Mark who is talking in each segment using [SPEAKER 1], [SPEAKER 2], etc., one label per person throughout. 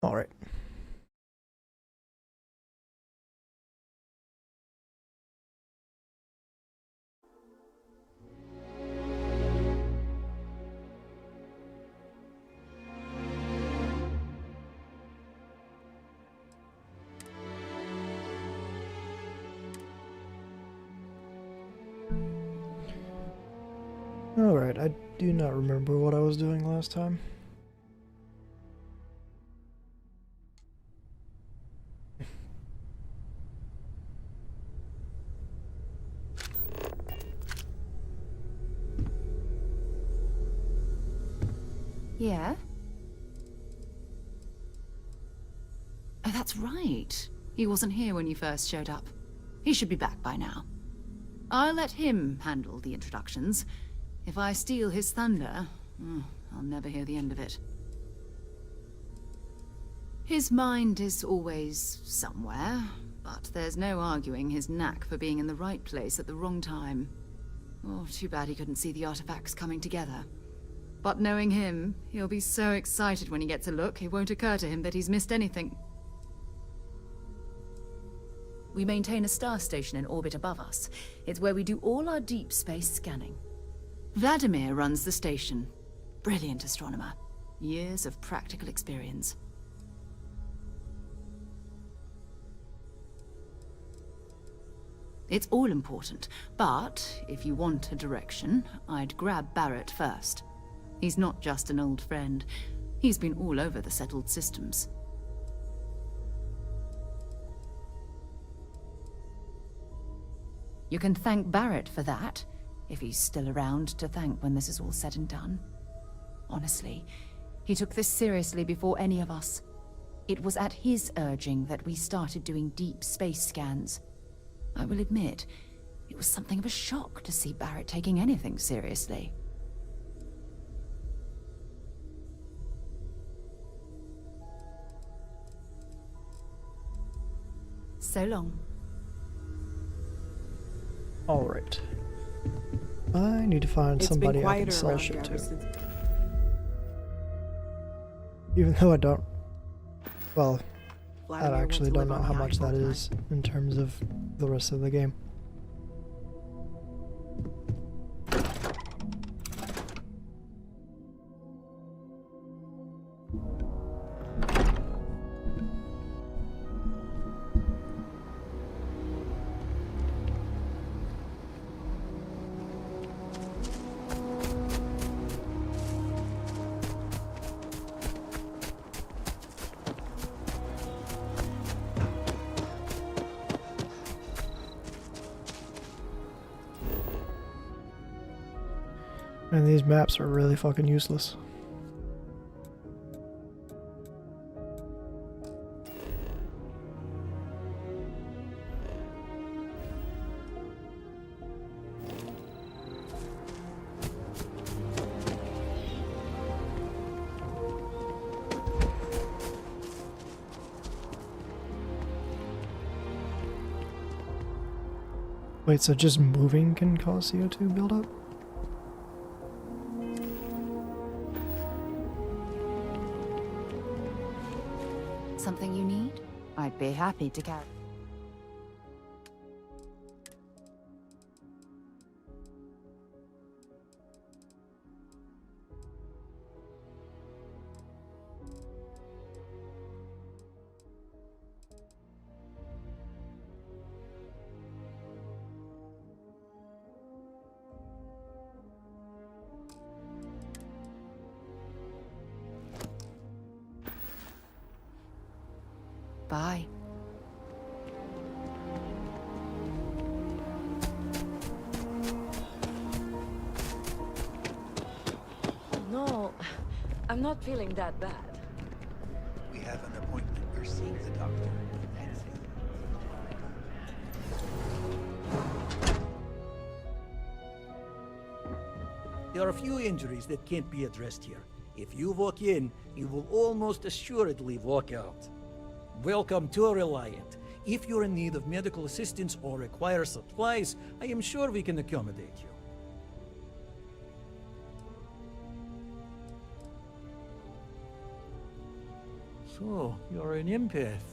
[SPEAKER 1] All right. All right. I do not remember what I was doing last time.
[SPEAKER 2] Yeah? Oh, that's right. He wasn't here when you first showed up. He should be back by now. I'll let him handle the introductions. If I steal his thunder, I'll never hear the end of it. His mind is always somewhere, but there's no arguing his knack for being in the right place at the wrong time. Oh, too bad he couldn't see the artifacts coming together. But knowing him, he'll be so excited when he gets a look, it won't occur to him that he's missed anything. We maintain a star station in orbit above us. It's where we do all our deep space scanning. Vladimir runs the station. Brilliant astronomer. Years of practical experience. It's all important, but if you want a direction, I'd grab Barrett first. He's not just an old friend. He's been all over the settled systems. You can thank Barrett for that, if he's still around to thank when this is all said and done. Honestly, he took this seriously before any of us. It was at his urging that we started doing deep space scans. I will admit, it was something of a shock to see Barrett taking anything seriously. So long.
[SPEAKER 1] All right. I need to find somebody I can sell shit to. Even though I don't... Well, I actually don't know how much that is in terms of the rest of the game. And these maps are really fucking useless. Wait, so just moving can cause CO2 buildup?
[SPEAKER 2] Something you need? I'd be happy to carry. Bye.
[SPEAKER 3] No, I'm not feeling that bad.
[SPEAKER 4] We have an appointment. You're seeing the doctor. That's it. There are a few injuries that can't be addressed here. If you walk in, you will almost assuredly walk out. Welcome to Reliant. If you're in need of medical assistance or require supplies, I am sure we can accommodate you. So, you're an empath.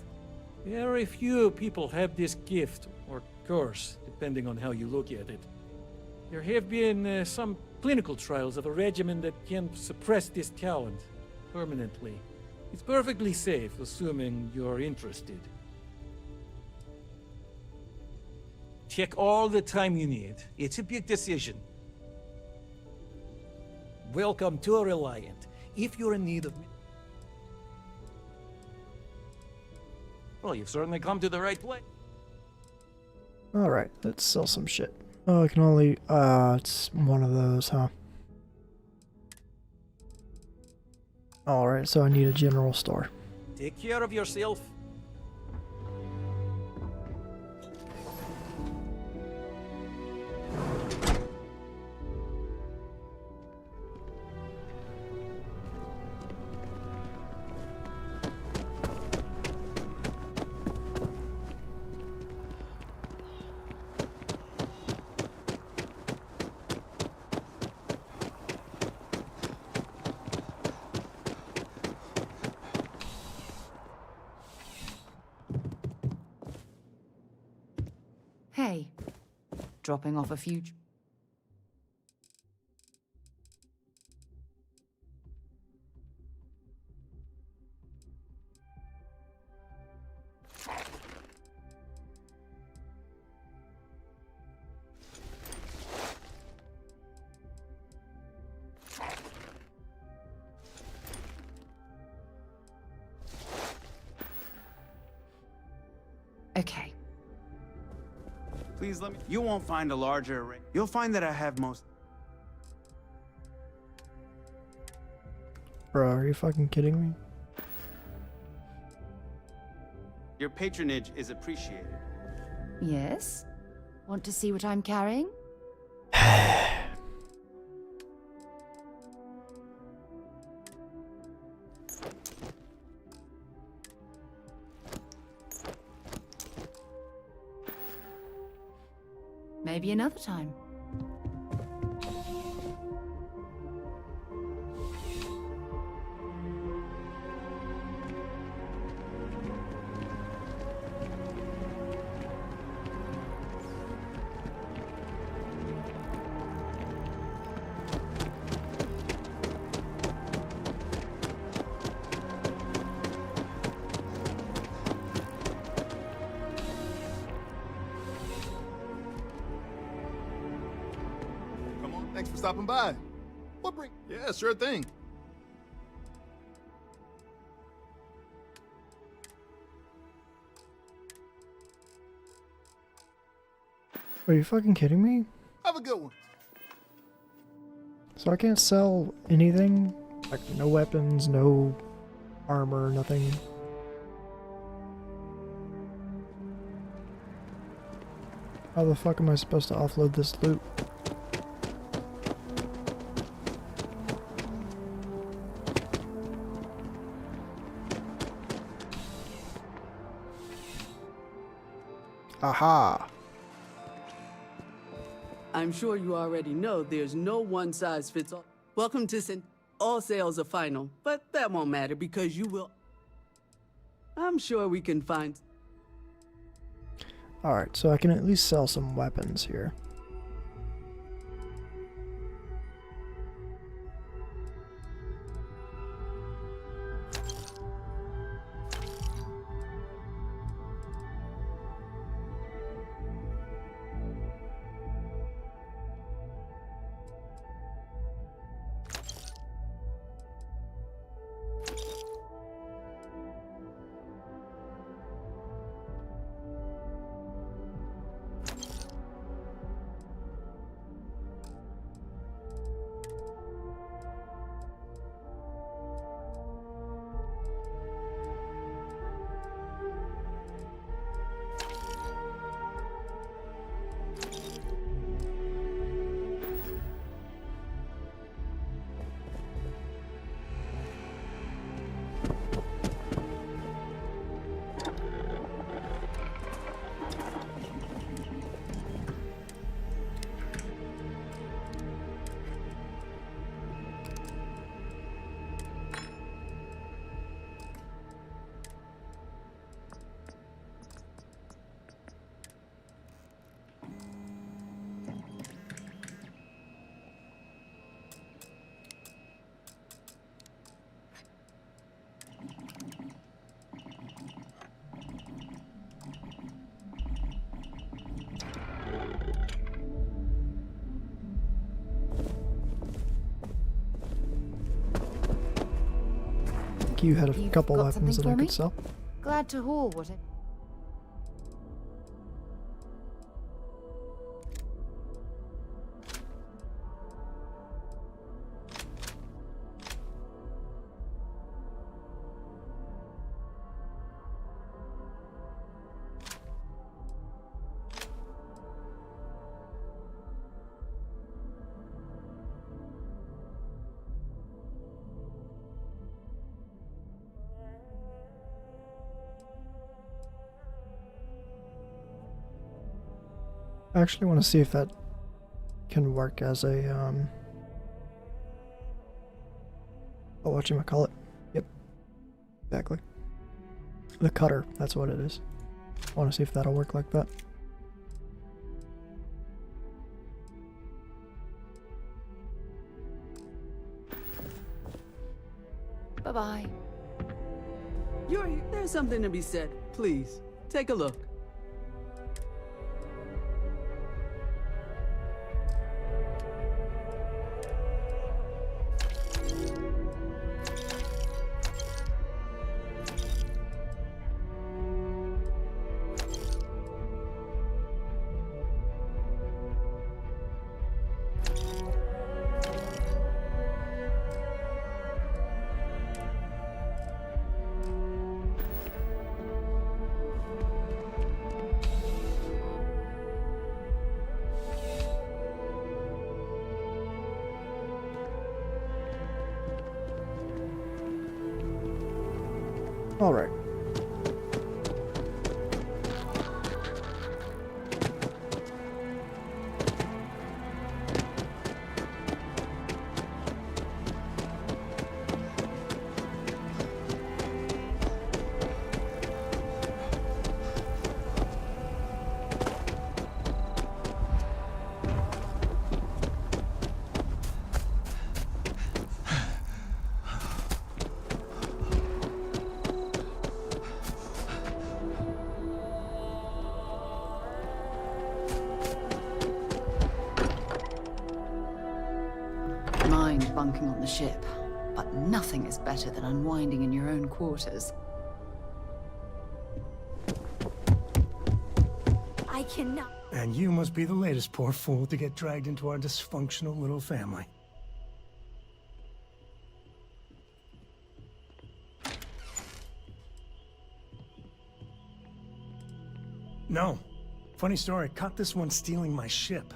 [SPEAKER 4] Very few people have this gift, or curse, depending on how you look at it. There have been some clinical trials of a regimen that can suppress this talent permanently. It's perfectly safe, assuming you're interested. Take all the time you need. It's a big decision. Welcome to Reliant. If you're in need of... Well, you've certainly come to the right place.
[SPEAKER 1] Alright, let's sell some shit. Oh, I can only, it's one of those, huh? Alright, so I need a general store.
[SPEAKER 4] Take care of yourself.
[SPEAKER 2] Hey, dropping off a few... Okay.
[SPEAKER 5] Please let me. You won't find a larger array. You'll find that I have most.
[SPEAKER 1] Bro, are you fucking kidding me?
[SPEAKER 5] Your patronage is appreciated.
[SPEAKER 2] Yes? Want to see what I'm carrying? Maybe another time.
[SPEAKER 6] Thanks for stopping by. What bring? Yeah, sure thing.
[SPEAKER 1] Are you fucking kidding me?
[SPEAKER 6] Have a good one.
[SPEAKER 1] So I can't sell anything? Like, no weapons, no armor, nothing? How the fuck am I supposed to offload this loot? Aha!
[SPEAKER 7] I'm sure you already know there's no one-size-fits-all. Welcome to all sales are final, but that won't matter because you will... I'm sure we can find...
[SPEAKER 1] Alright, so I can at least sell some weapons here. think you had a
[SPEAKER 2] You've
[SPEAKER 1] couple
[SPEAKER 2] got
[SPEAKER 1] weapons
[SPEAKER 2] something
[SPEAKER 1] that I
[SPEAKER 2] for me?
[SPEAKER 1] could sell.
[SPEAKER 2] Glad to haul whatever.
[SPEAKER 1] I actually want to see if that can work as a, oh, whatchamacallit. Yep. Exactly. The cutter, that's what it is. I want to see if that'll work like that.
[SPEAKER 2] Bye-bye.
[SPEAKER 7] There's something to be said. Please, take a look.
[SPEAKER 1] All right.
[SPEAKER 2] Mind bunking on the ship, but nothing is better than unwinding in your own quarters.
[SPEAKER 3] I cannot.
[SPEAKER 8] And you must be the latest poor fool to get dragged into our dysfunctional little family. No. Funny story, caught this one stealing my ship.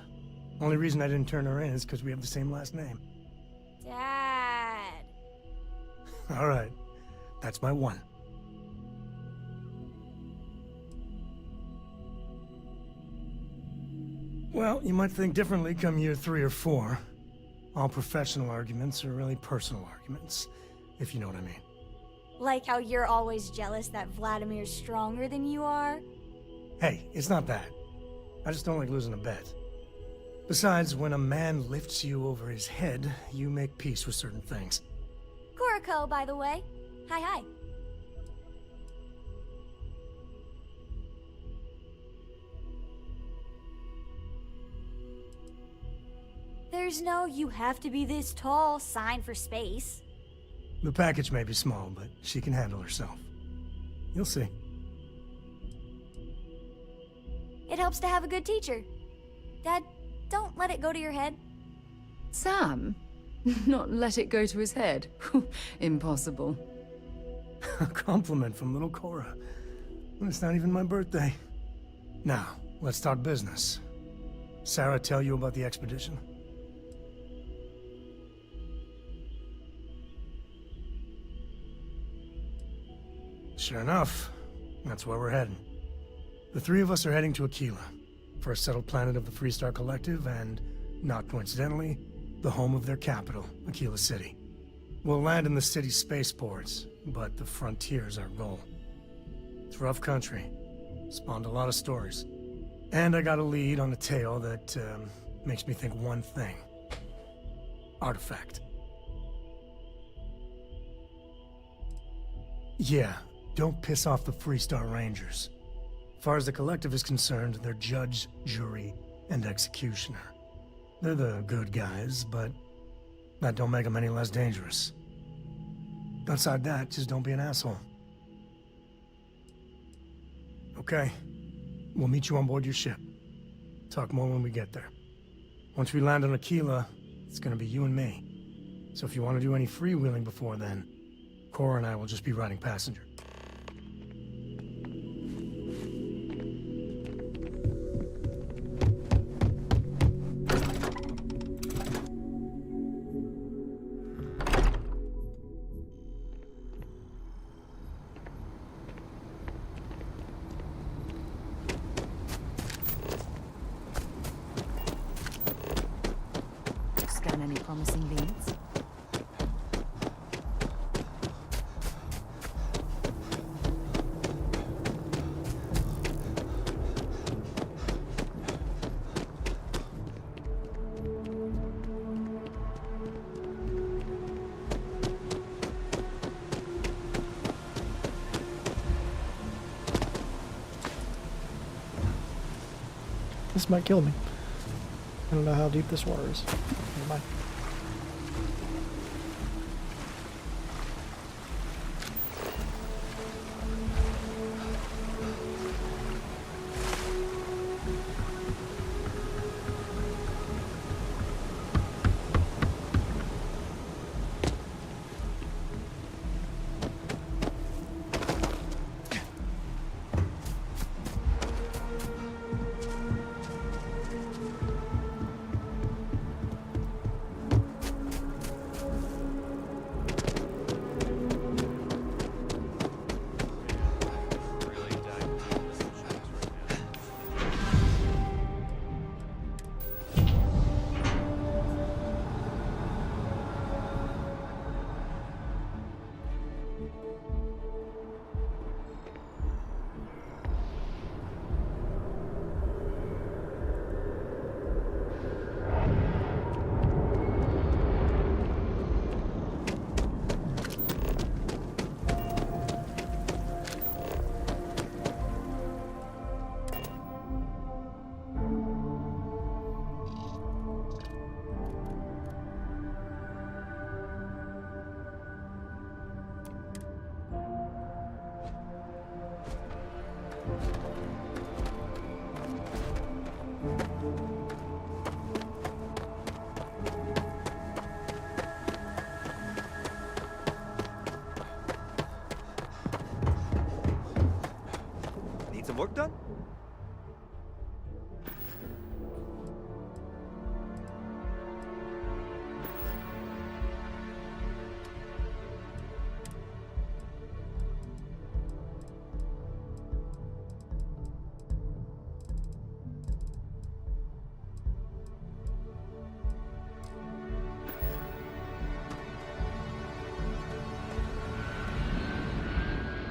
[SPEAKER 8] Only reason I didn't turn her in is because we have the same last name.
[SPEAKER 3] Dad.
[SPEAKER 8] All right. That's my one. Well, you might think differently come year 3 or 4. All professional arguments are really personal arguments, if you know what I mean.
[SPEAKER 3] Like how you're always jealous that Vladimir's stronger than you are?
[SPEAKER 8] Hey, it's not that. I just don't like losing a bet. Besides, when a man lifts you over his head, you make peace with certain things.
[SPEAKER 3] Kuriko, by the way. Hi, hi. There's no "you have to be this tall" sign for space.
[SPEAKER 8] The package may be small, but she can handle herself. You'll see.
[SPEAKER 3] It helps to have a good teacher. Dad, don't let it go to your head.
[SPEAKER 2] Sam? Not let it go to his head? Impossible.
[SPEAKER 8] A compliment from little Cora. It's not even my birthday. Now, let's talk business. Sarah tell you about the expedition? Sure enough, that's where we're heading. The 3 of us are heading to Aquila, first settled planet of the Freestar Collective, and, not coincidentally, the home of their capital, Aquila City. We'll land in the city's spaceports, but the frontier's our goal. It's rough country. Spawned a lot of stories. And I got a lead on a tale that makes me think one thing. Artifact. Yeah, don't piss off the Freestar Rangers. As far as the Collective is concerned, they're judge, jury, and executioner. They're the good guys, but that don't make them any less dangerous. Outside that, just don't be an asshole. Okay. We'll meet you on board your ship. Talk more when we get there. Once we land on Aquila, it's gonna be you and me. So if you want to do any freewheeling before then, Cora and I will just be riding passenger.
[SPEAKER 2] Scan any promising leads?
[SPEAKER 1] This might kill me. I don't know how deep this water is. Never mind.
[SPEAKER 9] Need some work done?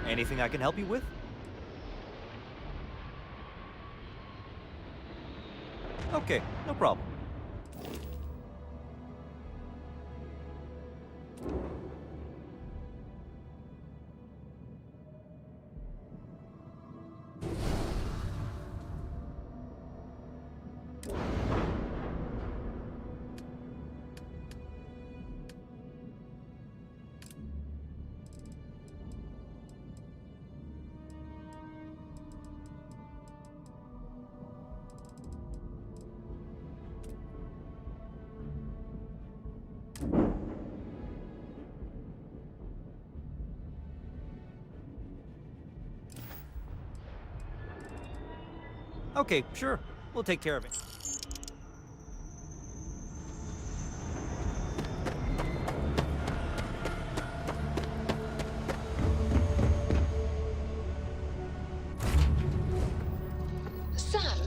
[SPEAKER 9] Anything I can help you with? Okay, no problem. Okay, sure. We'll take care of it.
[SPEAKER 10] Sam,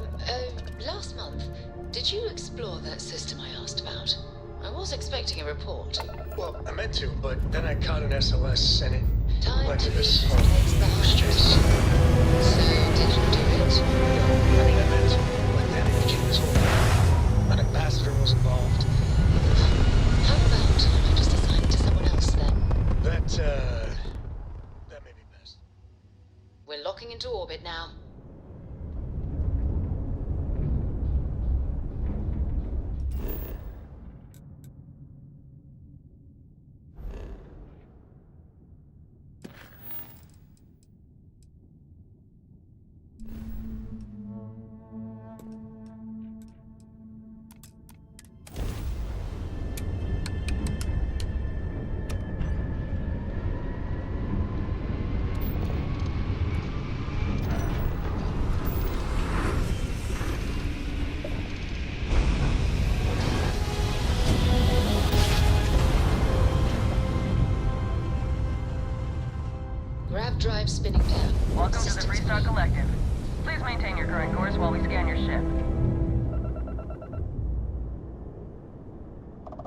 [SPEAKER 10] last month, did you explore that system I asked about? I was expecting a report.
[SPEAKER 8] Well, I meant to, but then I caught an SOS and it
[SPEAKER 10] Time
[SPEAKER 8] led
[SPEAKER 10] to
[SPEAKER 8] to
[SPEAKER 10] be
[SPEAKER 8] this
[SPEAKER 10] takes the
[SPEAKER 8] whole stress.
[SPEAKER 10] So, did you do it?
[SPEAKER 8] I mean, I meant to, but then it became this whole thing. An ambassador was involved.
[SPEAKER 10] How about I just assign it to someone else then?
[SPEAKER 8] That may be best.
[SPEAKER 10] We're locking into orbit now. Drive spinning down.
[SPEAKER 11] Welcome to the
[SPEAKER 10] Systems
[SPEAKER 11] Freestar
[SPEAKER 10] green.
[SPEAKER 11] Collective. Please maintain your current course while we scan your ship.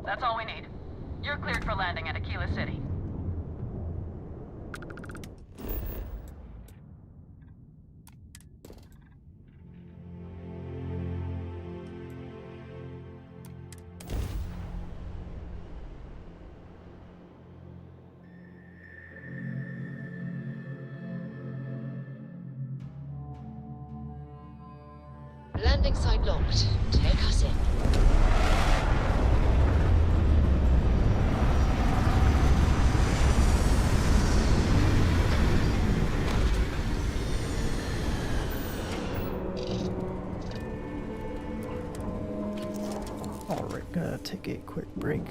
[SPEAKER 11] That's all we need. You're cleared for landing at Aquila City.
[SPEAKER 10] Landing site locked. Take us in.
[SPEAKER 1] Alright, gonna take a quick break.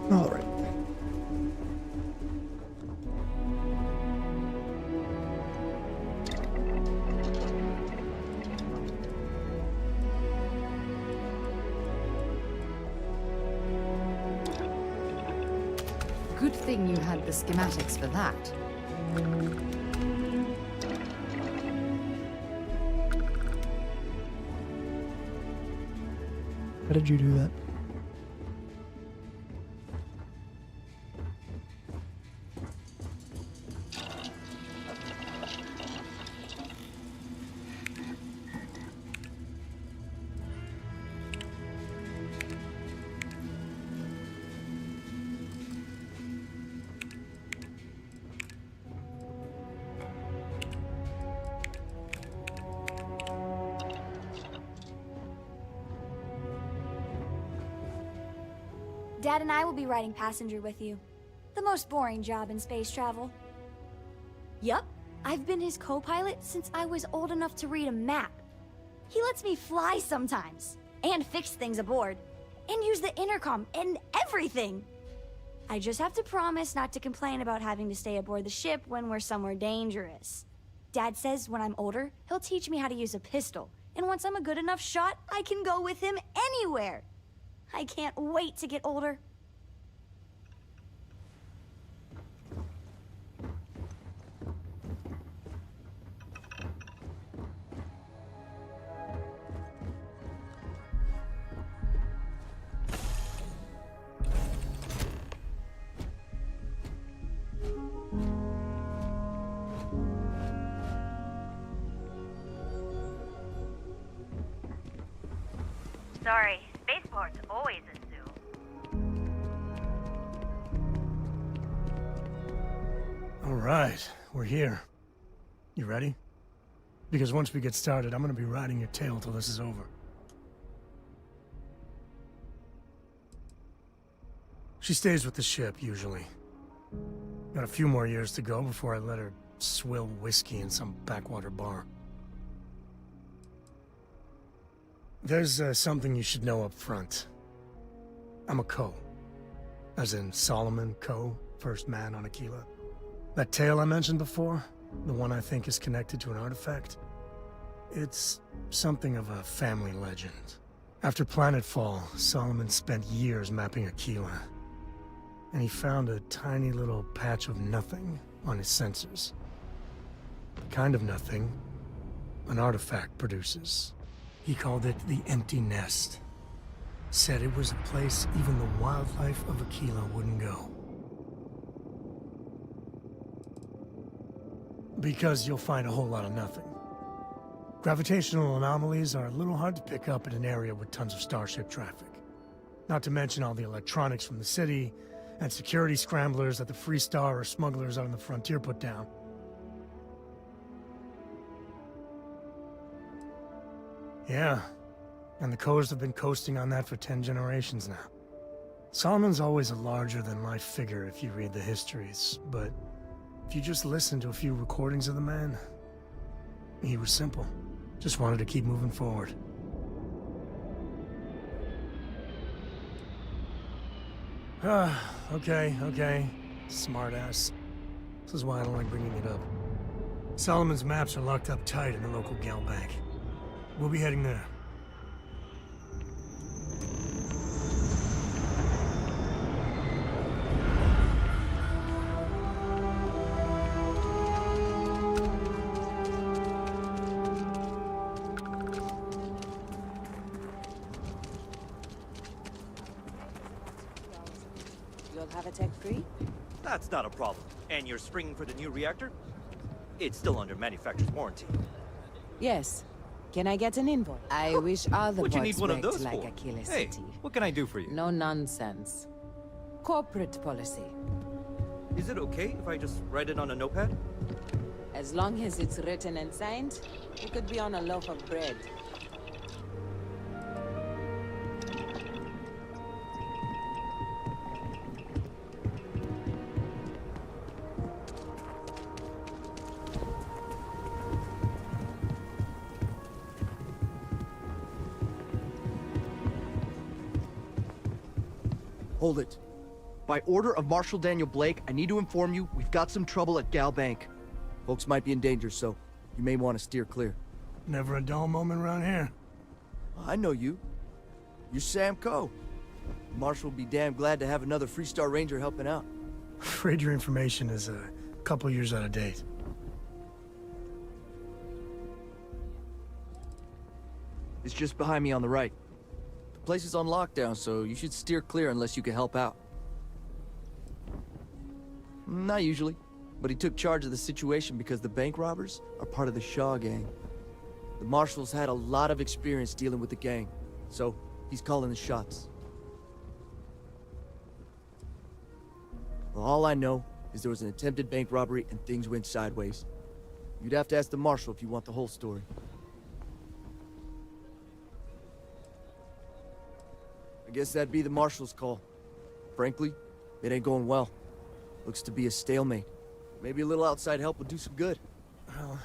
[SPEAKER 1] Alright.
[SPEAKER 2] Good thing you had the schematics for that.
[SPEAKER 1] How did you do that?
[SPEAKER 3] Dad and I will be riding passenger with you. The most boring job in space travel. Yup, I've been his co-pilot since I was old enough to read a map. He lets me fly sometimes, and fix things aboard, and use the intercom and everything. I just have to promise not to complain about having to stay aboard the ship when we're somewhere dangerous. Dad says when I'm older, he'll teach me how to use a pistol, and once I'm a good enough shot, I can go with him anywhere. I can't wait to get older.
[SPEAKER 12] Sorry, spaceport's always a zoo.
[SPEAKER 8] right, we're here. You ready? Because once we get started, I'm gonna be riding your tail till this is over. She stays with the ship, usually. Got a few more years to go before I let her swill whiskey in some backwater bar. There's something you should know up front. I'm a Co. As in Solomon Co., first man on Aquila. That tale I mentioned before, the one I think is connected to an artifact, it's something of a family legend. After Planetfall, Solomon spent years mapping Aquila, and he found a tiny little patch of nothing on his sensors. The kind of nothing an artifact produces. He called it the Empty Nest. Said it was a place even the wildlife of Aquila wouldn't go. Because you'll find a whole lot of nothing. Gravitational anomalies are a little hard to pick up in an area with tons of starship traffic. Not to mention all the electronics from the city, and security scramblers that the Free Star or smugglers out on the frontier put down. Yeah, and the Coast have been coasting on that for 10 generations now. Solomon's always a larger-than-life figure if you read the histories, but if you just listen to a few recordings of the man, he was simple. Just wanted to keep moving forward. Okay. Smartass. This is why I don't like bringing it up. Solomon's maps are locked up tight in the local gal bank. We'll be heading there.
[SPEAKER 13] You'll have a tech-free?
[SPEAKER 9] That's not a problem. And you're springing for the new reactor? It's still under manufacturer's warranty.
[SPEAKER 13] Yes. Can I get an invoice? I wish all the
[SPEAKER 9] What'd you
[SPEAKER 13] bots
[SPEAKER 9] need one of
[SPEAKER 13] worked
[SPEAKER 9] those
[SPEAKER 13] like
[SPEAKER 9] for?
[SPEAKER 13] Aquila
[SPEAKER 9] Hey,
[SPEAKER 13] City.
[SPEAKER 9] what can I do for you?
[SPEAKER 13] No nonsense. Corporate policy.
[SPEAKER 9] Is it okay if I just write it on a notepad?
[SPEAKER 13] As long as it's written and signed, it could be on a loaf of bread.
[SPEAKER 14] Hold it. By order of Marshal Daniel Blake, I need to inform you we've got some trouble at Gal Bank. Folks might be in danger, so you may want to steer clear.
[SPEAKER 8] Never a dull moment around here.
[SPEAKER 14] I know you. You're Sam Coe. Marshal will be damn glad to have another Freestar Ranger helping out.
[SPEAKER 8] Afraid your information is a couple years out of date.
[SPEAKER 14] It's just behind me on the right. The place is on lockdown, so you should steer clear unless you can help out. Not usually, but he took charge of the situation because the bank robbers are part of the Shaw gang. The Marshal's had a lot of experience dealing with the gang, so he's calling the shots. Well, all I know is there was an attempted bank robbery and things went sideways. You'd have to ask the Marshal if you want the whole story. I guess that'd be the Marshal's call. Frankly, it ain't going well. Looks to be a stalemate. Maybe a little outside help would do some good.
[SPEAKER 8] Well,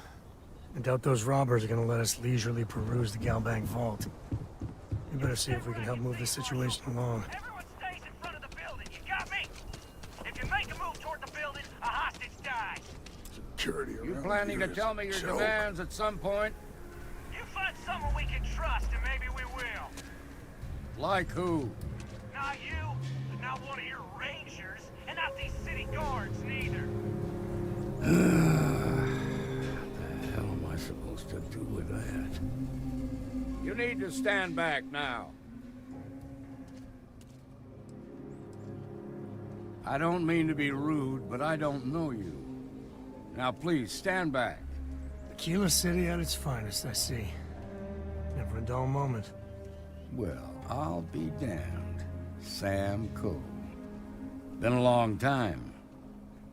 [SPEAKER 8] I doubt those robbers are gonna let us leisurely peruse the Gal Bank vault. We better see if we can help move this situation along.
[SPEAKER 15] Everyone stays in front of the building, you got me? If you make a move toward the building, a hostage dies.
[SPEAKER 8] Security
[SPEAKER 16] You planning to tell me your demands at some point?
[SPEAKER 15] You find someone we can trust, and maybe we will.
[SPEAKER 16] Like who?
[SPEAKER 15] Not you, and not one of your rangers, and not these city guards, neither.
[SPEAKER 16] The hell am I supposed to do with that? You need to stand back now. I don't mean to be rude, but I don't know you. Now please, stand back.
[SPEAKER 8] Aquila City at its finest, I see. Never a dull moment.
[SPEAKER 16] Well, I'll be damned. Sam Coe. Been a long time.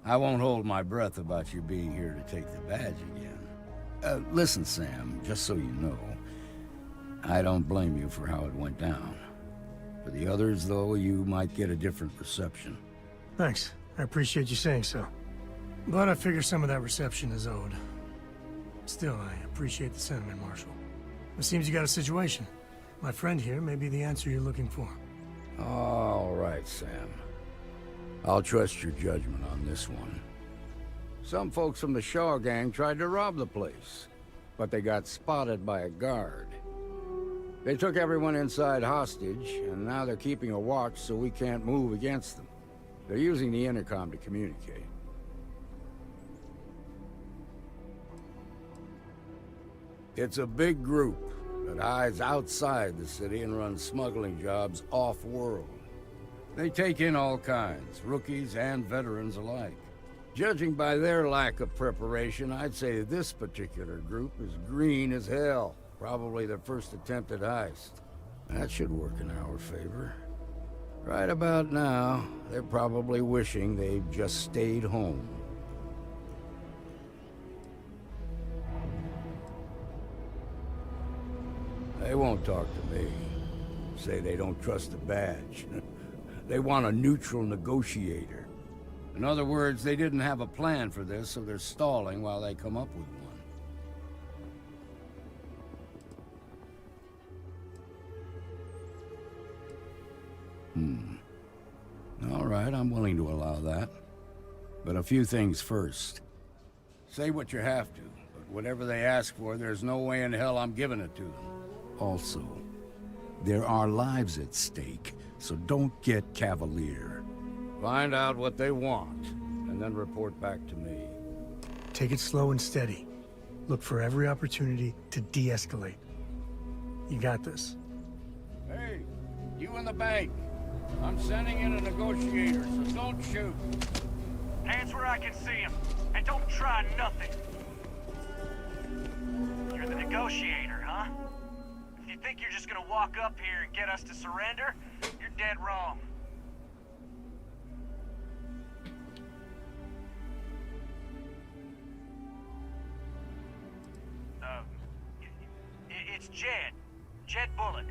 [SPEAKER 16] I won't hold my breath about you being here to take the badge again. Listen, Sam, just so you know, I don't blame you for how it went down. For the others, though, you might get a different reception.
[SPEAKER 8] Thanks. I appreciate you saying so. But I figure some of that reception is owed. Still, I appreciate the sentiment, Marshal. It seems you got a situation. My friend here may be the answer you're looking for.
[SPEAKER 16] All right, Sam. I'll trust your judgment on this one. Some folks from the Shaw gang tried to rob the place, but they got spotted by a guard. They took everyone inside hostage, and now they're keeping a watch so we can't move against them. They're using the intercom to communicate. It's a big group that hides outside the city and runs smuggling jobs off-world. They take in all kinds, rookies and veterans alike. Judging by their lack of preparation, I'd say this particular group is green as hell. Probably their first attempt at heist. That should work in our favor. Right about now, they're probably wishing they'd just stayed home. They won't talk to me. Say they don't trust the badge. They want a neutral negotiator. In other words, they didn't have a plan for this, so they're stalling while they come up with one. All right, I'm willing to allow that. But a few things first. Say what you have to, but whatever they ask for, there's no way in hell I'm giving it to them. Also, there are lives at stake, so don't get cavalier. Find out what they want, and then report back to me.
[SPEAKER 8] Take it slow and steady. Look for every opportunity to de-escalate. You got this.
[SPEAKER 16] Hey, you in the bank. I'm sending in a negotiator, so don't shoot.
[SPEAKER 15] Hands where I can see him, and don't try nothing. You're the negotiator, huh? If you think you're just gonna walk up here and get us to surrender, you're dead wrong. It's Jed. Jed Bullock.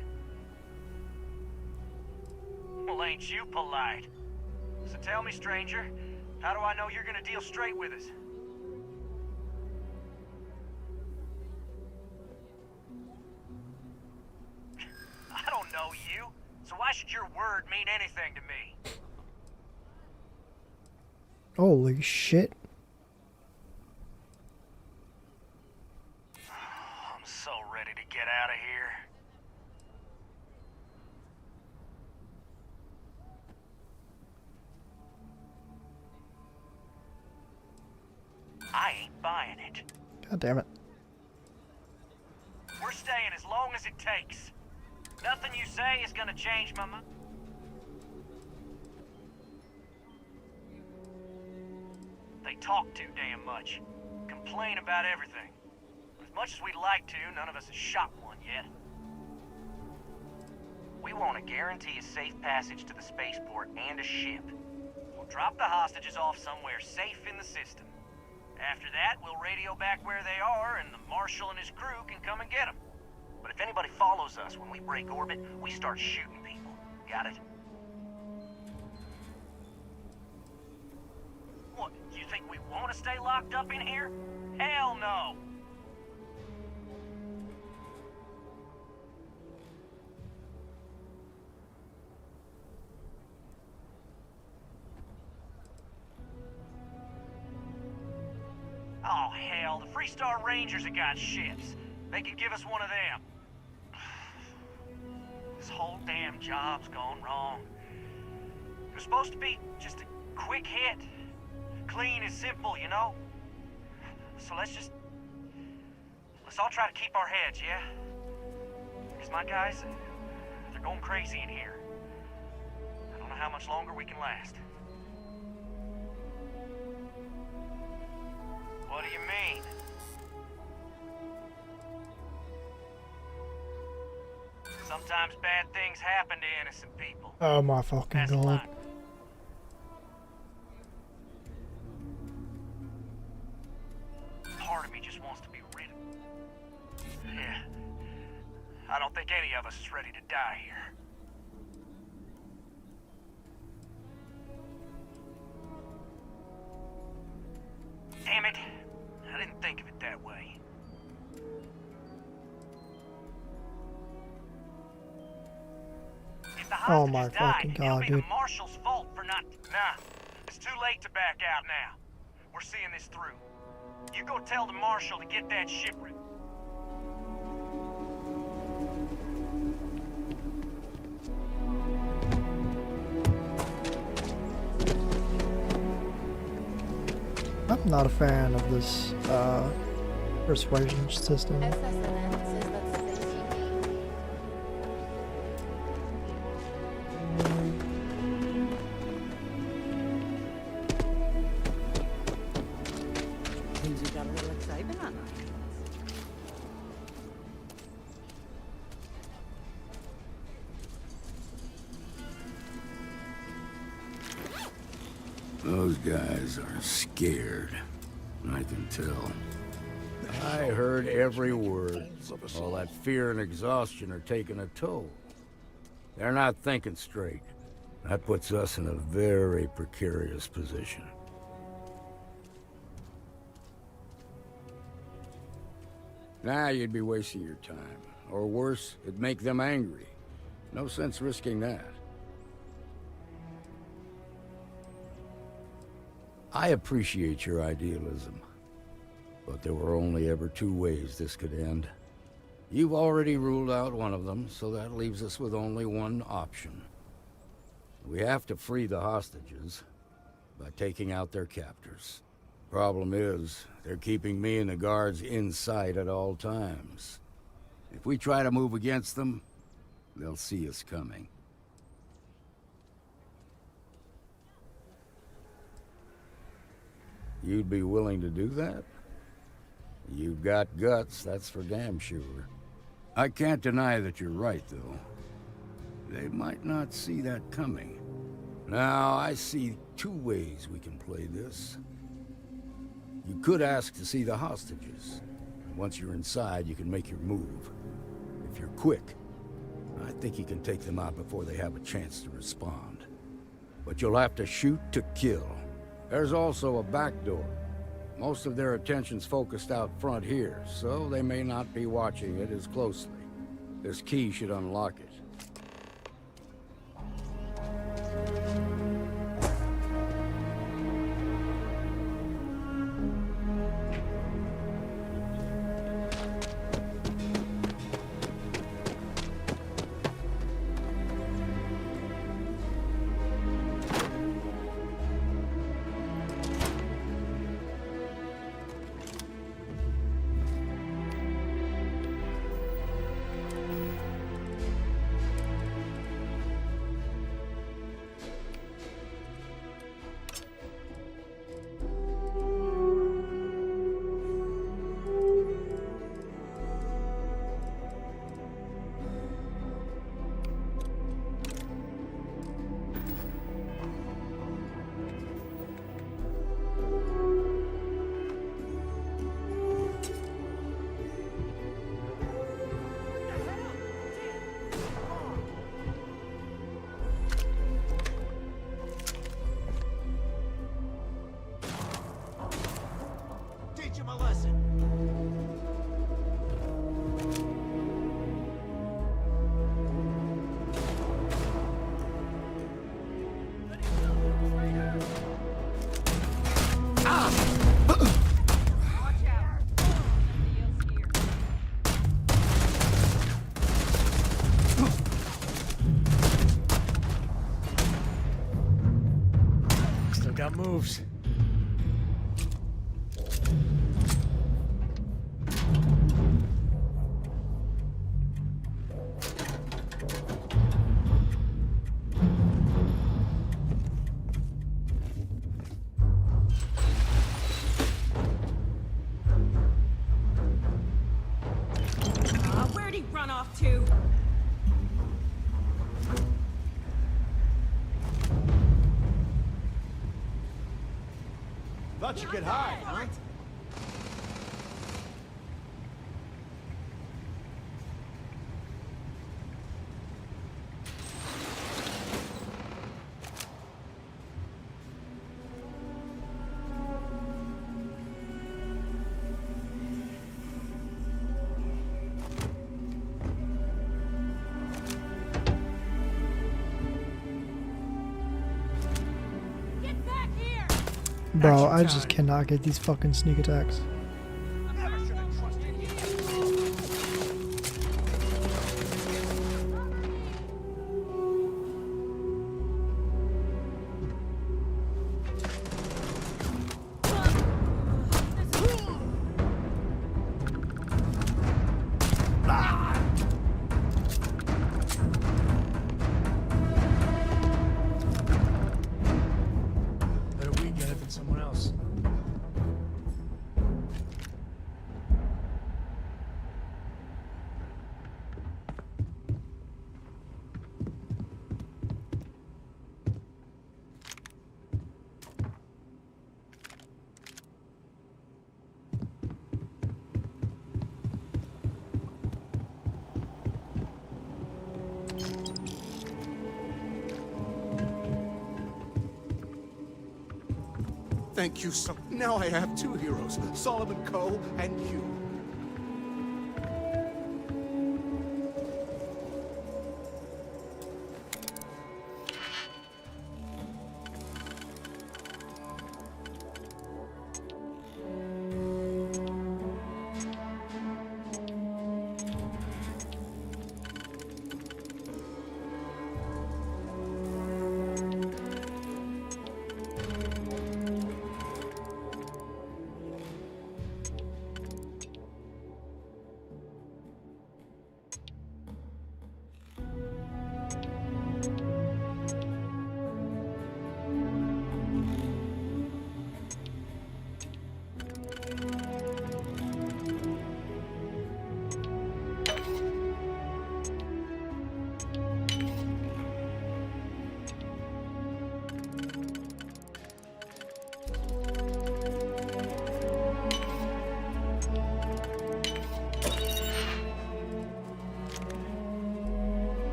[SPEAKER 15] Well, ain't you polite? So tell me, stranger, how do I know you're gonna deal straight with us? I don't know you, so why should your word mean anything to me?
[SPEAKER 1] Holy shit.
[SPEAKER 15] I'm so ready to get out of here. I ain't buying it.
[SPEAKER 1] God damn it.
[SPEAKER 15] We're staying as long as it takes. Nothing you say is gonna change my mind. They talk too damn much. Complain about everything. As much as we'd like to, none of us has shot one yet. We want to guarantee a safe passage to the spaceport and a ship. We'll drop the hostages off somewhere safe in the system. After that, we'll radio back where they are, and the Marshal and his crew can come and get them. But if anybody follows us when we break orbit, we start shooting people. Got it? What, you think we want to stay locked up in here? Hell no! Oh, hell, the Freestar Rangers have got ships. They can give us one of them. This whole damn job's gone wrong. It was supposed to be just a quick hit. Clean and simple, you know? So let's all try to keep our heads, yeah? Because my guys, they're going crazy in here. I don't know how much longer we can last. What do you mean? Sometimes bad things happen to innocent people.
[SPEAKER 1] Oh my fucking god.
[SPEAKER 15] us is ready to die here. Damn it. I didn't think of it that way. If the
[SPEAKER 1] Oh my
[SPEAKER 15] hostages died,
[SPEAKER 1] fucking
[SPEAKER 15] it'll
[SPEAKER 1] god,
[SPEAKER 15] be
[SPEAKER 1] dude.
[SPEAKER 15] the marshal's fault for not... Nah, it's too late to back out now. We're seeing this through. You go tell the marshal to get that ship ready.
[SPEAKER 1] I'm not a fan of this persuasion system.
[SPEAKER 13] Means you got a little excitement on our hands.
[SPEAKER 16] Those guys are scared. I can tell. I heard every word. All that fear and exhaustion are taking a toll. They're not thinking straight. That puts us in a very precarious position. Now you'd be wasting your time. Or worse, it'd make them angry. No sense risking that. I appreciate your idealism, but there were only ever two ways this could end. You've already ruled out one of them, so that leaves us with only one option. We have to free the hostages by taking out their captors. Problem is, they're keeping me and the guards in sight at all times. If we try to move against them, they'll see us coming. You'd be willing to do that? You've got guts, that's for damn sure. I can't deny that you're right, though. They might not see that coming. Now, I see two ways we can play this. You could ask to see the hostages. Once you're inside, you can make your move. If you're quick, I think you can take them out before they have a chance to respond. But you'll have to shoot to kill. There's also a back door. Most of their attention's focused out front here, so they may not be watching it as closely. This key should unlock it.
[SPEAKER 15] Teach him a lesson.
[SPEAKER 8] Still got moves.
[SPEAKER 11] Where'd he run off to?
[SPEAKER 6] Thought you could hide, huh?
[SPEAKER 1] Bro, I just cannot get these fucking sneak attacks.
[SPEAKER 8] Better we get it than someone else.
[SPEAKER 6] Thank you so. Now I have two heroes, Solomon Coe and you.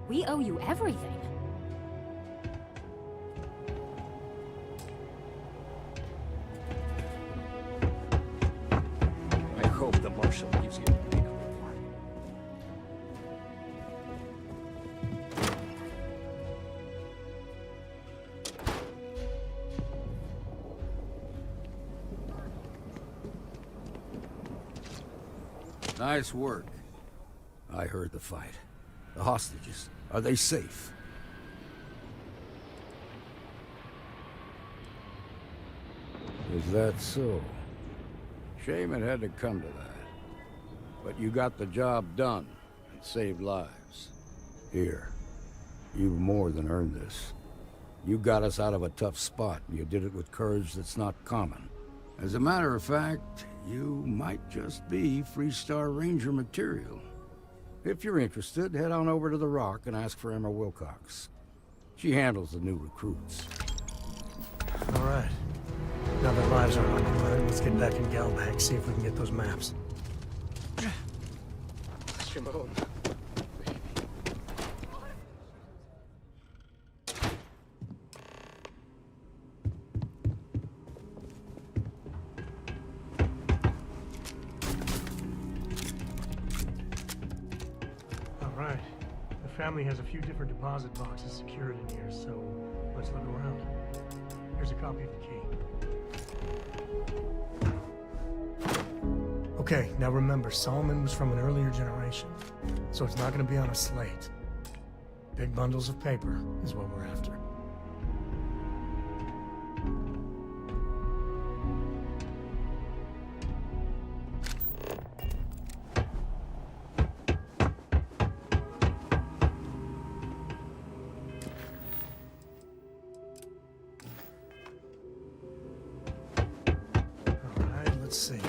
[SPEAKER 2] We owe you everything.
[SPEAKER 9] I hope the Marshal gives you a big reward.
[SPEAKER 16] Nice work. I heard the fight. The hostages, are they safe? Is that so? Shame it had to come to that. But you got the job done and saved lives. Here, you've more than earned this. You got us out of a tough spot, and you did it with courage that's not common. As a matter of fact, you might just be Freestar Ranger material. If you're interested, head on over to the Rock and ask for Emma Wilcox. She handles the new recruits.
[SPEAKER 8] All right. Now that lives are on the line, let's get back in Galbank, see if we can get those maps.
[SPEAKER 6] Shimon.
[SPEAKER 8] All right. The family has a few different deposit boxes secured in here, so let's look around. Here's a copy of the key. Okay, now remember, Solomon was from an earlier generation, so it's not going to be on a slate. Big bundles of paper is what we're after. All right, let's see.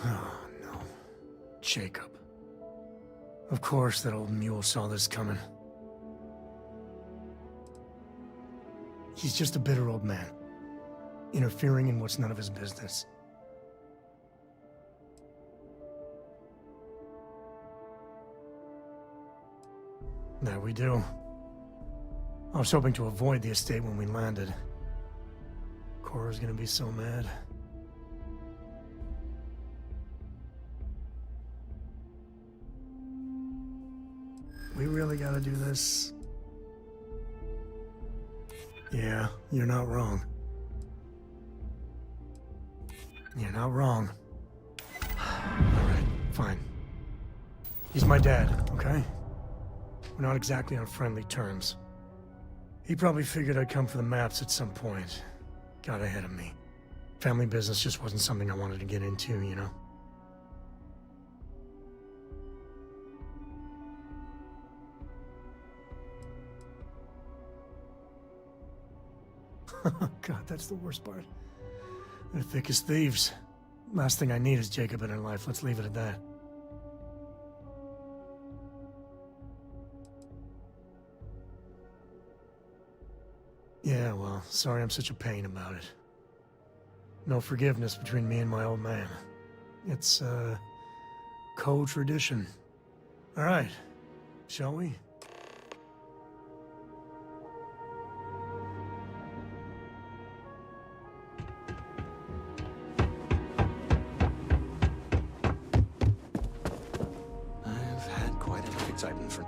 [SPEAKER 8] Oh, no. Jacob. Of course that old mule saw this coming. He's just a bitter old man, interfering in what's none of his business. There we do. I was hoping to avoid the estate when we landed. Cora's gonna be so mad. We really gotta do this? Yeah, you're not wrong. You're not wrong. Alright, fine. He's my dad, okay? We're not exactly on friendly terms. He probably figured I'd come for the maps at some point. Got ahead of me. Family business just wasn't something I wanted to get into, you know? God, that's the worst part. They're thick as thieves. Last thing I need is Jacob in her life. Let's leave it at that. Yeah, well, sorry I'm such a pain about it. No forgiveness between me and my old man. It's, co-tradition. All right, shall we?
[SPEAKER 6] I've had quite enough excitement for...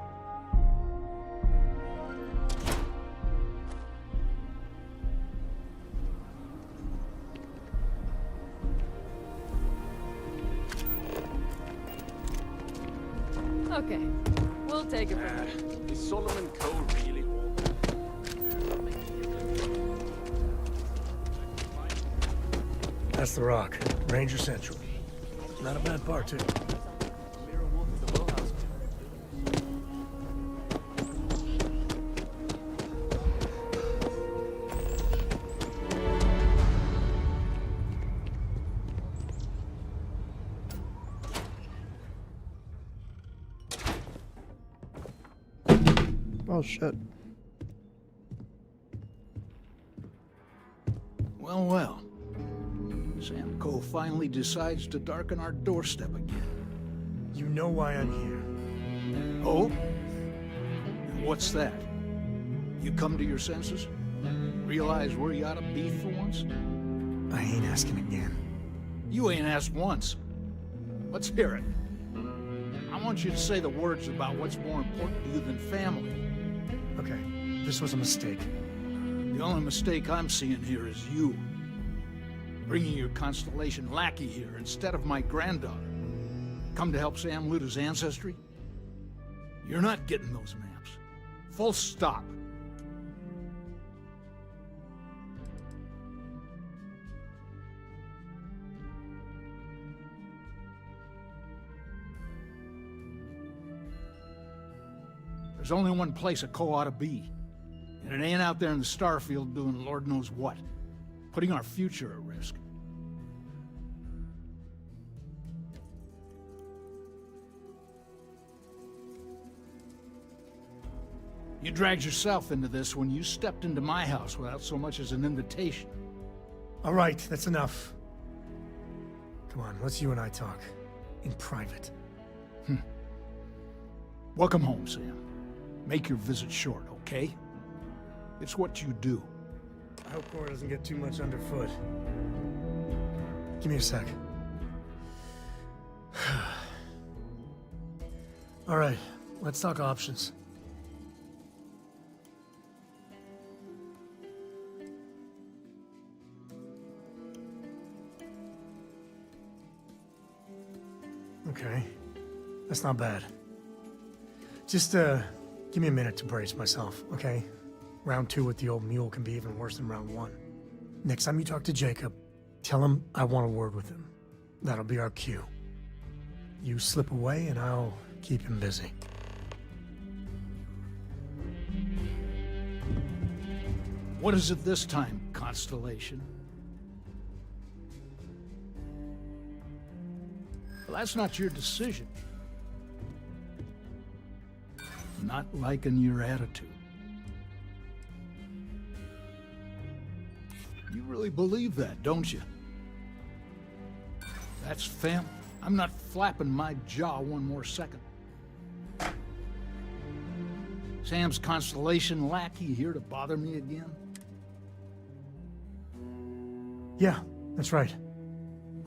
[SPEAKER 11] Okay, we'll take it from there.
[SPEAKER 6] Is Solomon Cole really?
[SPEAKER 8] That's the Rock. Ranger Central. Not a bad part, too.
[SPEAKER 1] Oh shit.
[SPEAKER 17] Well, well. Sam Cole finally decides to darken our doorstep again.
[SPEAKER 8] You know why I'm here.
[SPEAKER 17] Oh? And what's that? You come to your senses? Realize where you ought to be for once?
[SPEAKER 8] I ain't asking again.
[SPEAKER 17] You ain't asked once. Let's hear it. I want you to say the words about what's more important to you than family.
[SPEAKER 8] Okay, this was a mistake.
[SPEAKER 17] The only mistake I'm seeing here is you. Bringing your Constellation lackey here instead of my granddaughter. Come to help Sam loot his ancestry? You're not getting those maps. Full stop. There's only one place a Co ought to be. And it ain't out there in the Starfield doing Lord knows what. Putting our future at risk. You dragged yourself into this when you stepped into my house without so much as an invitation.
[SPEAKER 8] All right, that's enough. Come on, let's you and I talk. In private.
[SPEAKER 17] Welcome home, Sam. Make your visit short, okay? It's what you do.
[SPEAKER 8] I hope Cora doesn't get too much underfoot. Give me a sec. All right, let's talk options. Okay, that's not bad. Just, give me a minute to brace myself, okay? Round 2 with the old mule can be even worse than round 1. Next time you talk to Jacob, tell him I want a word with him. That'll be our cue. You slip away and I'll keep him busy.
[SPEAKER 17] What is it this time, Constellation? Well, that's not your decision. Not liking your attitude. You really believe that, don't you? That's fam. I'm not flapping my jaw one more second. Sam's Constellation lackey here to bother me again?
[SPEAKER 8] Yeah, that's right.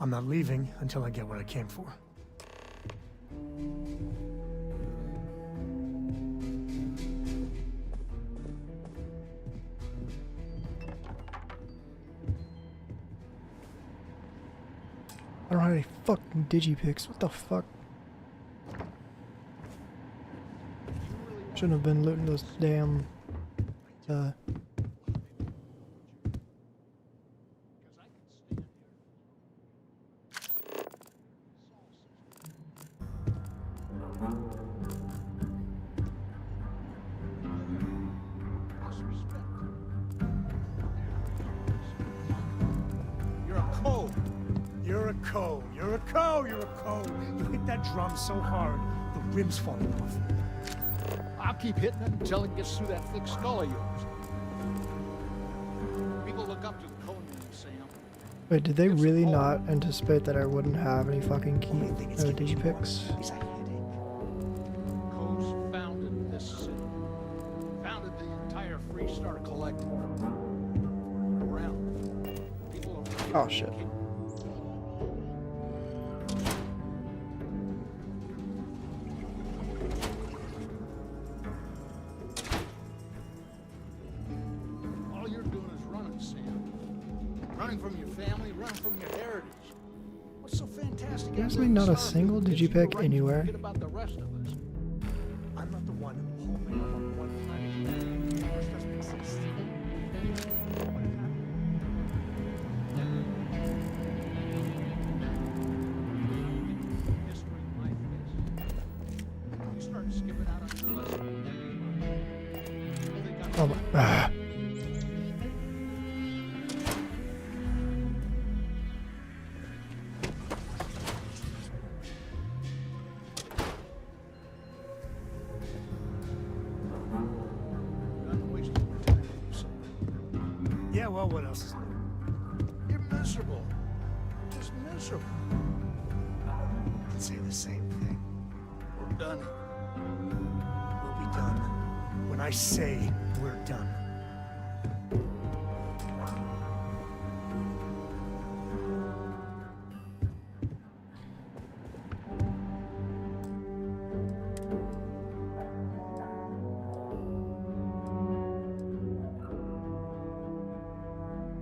[SPEAKER 8] I'm not leaving until I get what I came for.
[SPEAKER 1] I don't have any fucking digipicks. What the fuck? Shouldn't have been looting those damn,
[SPEAKER 17] You're a co.
[SPEAKER 8] You're a co. You're a co. You're a co. You hit that drum so hard, the rim's falling off.
[SPEAKER 17] I'll keep hitting it until it gets through that thick skull of yours. People look up to the cone man, Sam.
[SPEAKER 1] Wait, did they really not anticipate that I wouldn't have any fucking key digipicks?
[SPEAKER 17] Coast founded this city. Founded the entire Freestar Collective. Around. People
[SPEAKER 1] Oh shit.
[SPEAKER 17] All you're doing is running, Sam. Running from your family, running from your heritage. What's so fantastic?
[SPEAKER 1] There's like not a single digipick anywhere.
[SPEAKER 17] Forget about the rest of us.
[SPEAKER 8] I'm not the one holding up on one planet. The universe doesn't exist.
[SPEAKER 17] History in my face. You start skipping out on your lesson.
[SPEAKER 1] Oh my.
[SPEAKER 8] Yeah, well, what else is new?
[SPEAKER 17] You're miserable. Just miserable.
[SPEAKER 8] I'd say the same thing.
[SPEAKER 17] We're done.
[SPEAKER 8] We'll be done when I say we're done.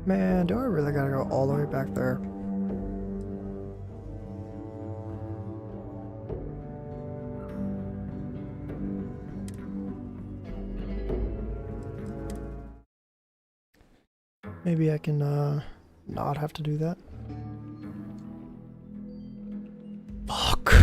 [SPEAKER 1] Man, do I really gotta go all the way back there? Maybe I can, not have to do that. Fuck.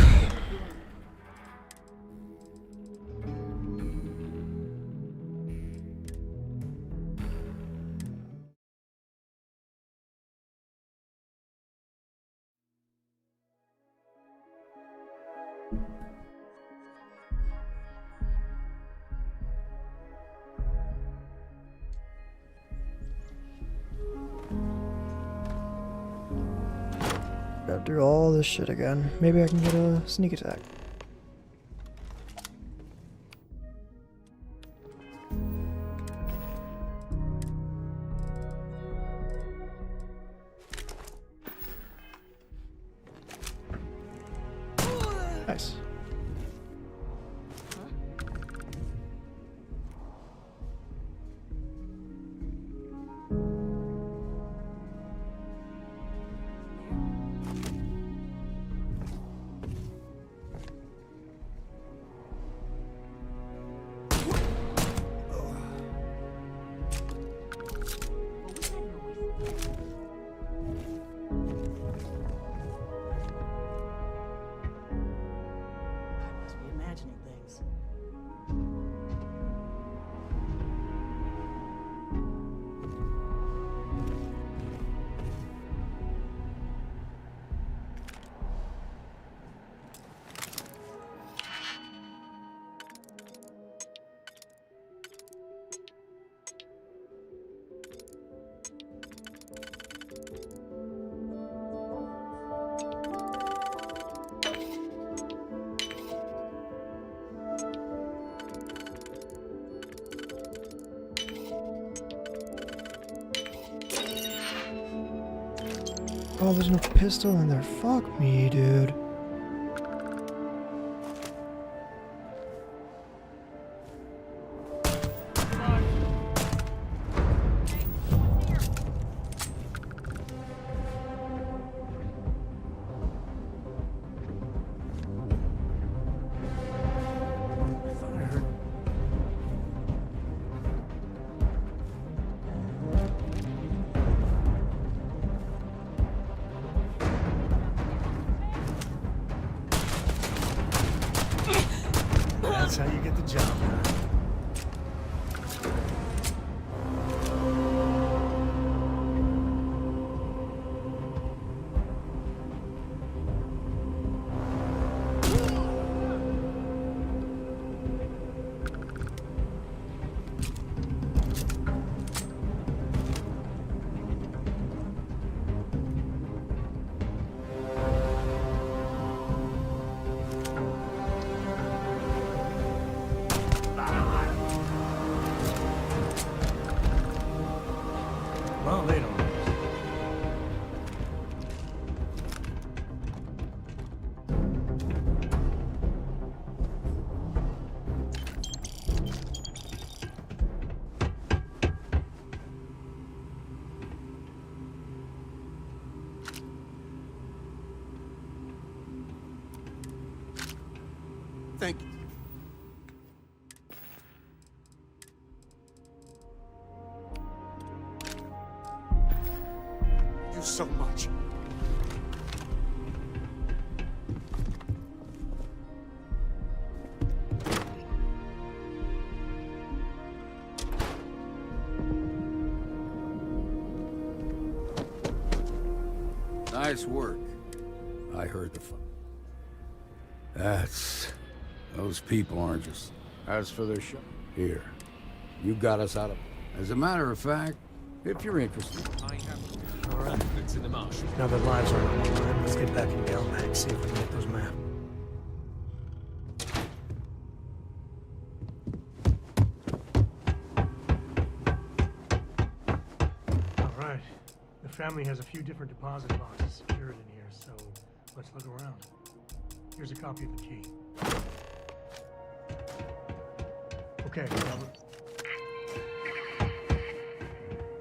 [SPEAKER 1] through all this shit again. Maybe I can get a sneak attack. Nice.
[SPEAKER 18] Imagining things.
[SPEAKER 1] Oh, there's no pistol in there. Fuck me, dude.
[SPEAKER 8] That's how you get the job done. Well, they don't.
[SPEAKER 6] Thank you. You so much.
[SPEAKER 16] Nice work. I heard the fun. Those people aren't just... As for their show... Here. You got us out of... As a matter of fact, if you're interested...
[SPEAKER 19] I have... Alright, it's in the marsh.
[SPEAKER 8] Now that lives are on the line, let's get back in Galbank, see if we can get those maps. Alright. The family has a few different deposit boxes secured in here, so let's look around. Here's a copy of the key. Okay, Robert.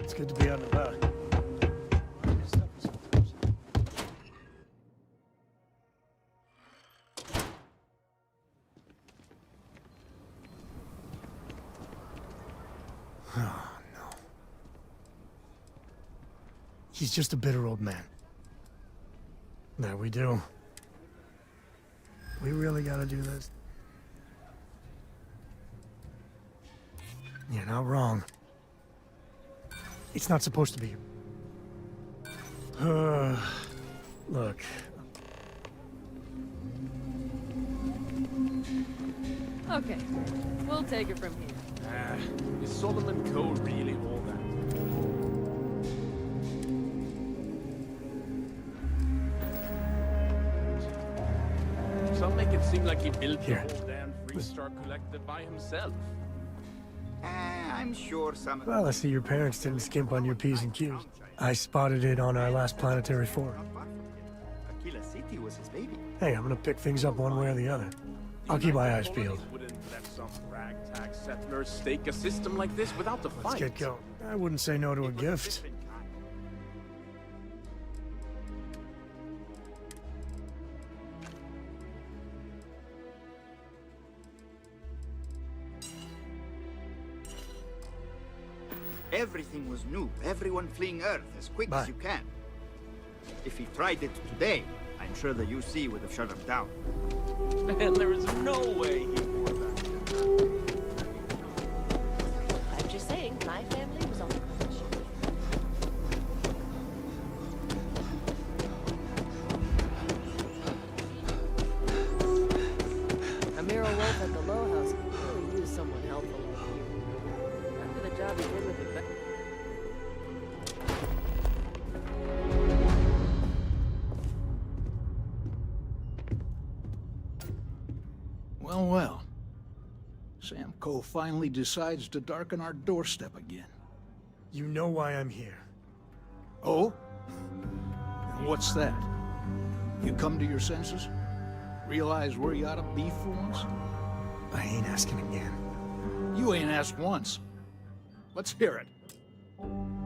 [SPEAKER 8] It's good to be out and about. Oh, no. He's just a bitter old man. There we do. We really gotta do this. You're not wrong. It's not supposed to be. Look.
[SPEAKER 20] Okay, we'll take it from here.
[SPEAKER 19] Is Solomon Cole really all that? Some make it seem like he built
[SPEAKER 8] Here.
[SPEAKER 19] the whole damn Freestar Collective by himself.
[SPEAKER 21] I'm sure some...
[SPEAKER 8] Well, I see your parents didn't skimp on your P's and Q's. I spotted it on our last planetary forum.
[SPEAKER 21] Aquila City was his baby.
[SPEAKER 8] Hey, I'm gonna pick things up one way or the other. I'll keep my eyes peeled.
[SPEAKER 19] Wouldn't let some ragtag settlers stake a system like this without the
[SPEAKER 8] Let's
[SPEAKER 19] fight.
[SPEAKER 8] get going. I wouldn't say no to a gift.
[SPEAKER 21] Everything was new. Everyone fleeing Earth as quick as you can. If he tried it today, I'm sure the UC would have shut him down.
[SPEAKER 19] Man, there is no way he wore that.
[SPEAKER 22] I'm just saying, my family was on the cruise ship. Amira Wolf at the Low House could really use someone helpful like you. After the job you did with the...
[SPEAKER 17] Well, well. Sam Coe finally decides to darken our doorstep again.
[SPEAKER 8] You know why I'm here.
[SPEAKER 17] Oh? And what's that? You come to your senses? Realize where you ought to be for once?
[SPEAKER 8] I ain't asking again.
[SPEAKER 17] You ain't asked once. Let's hear it.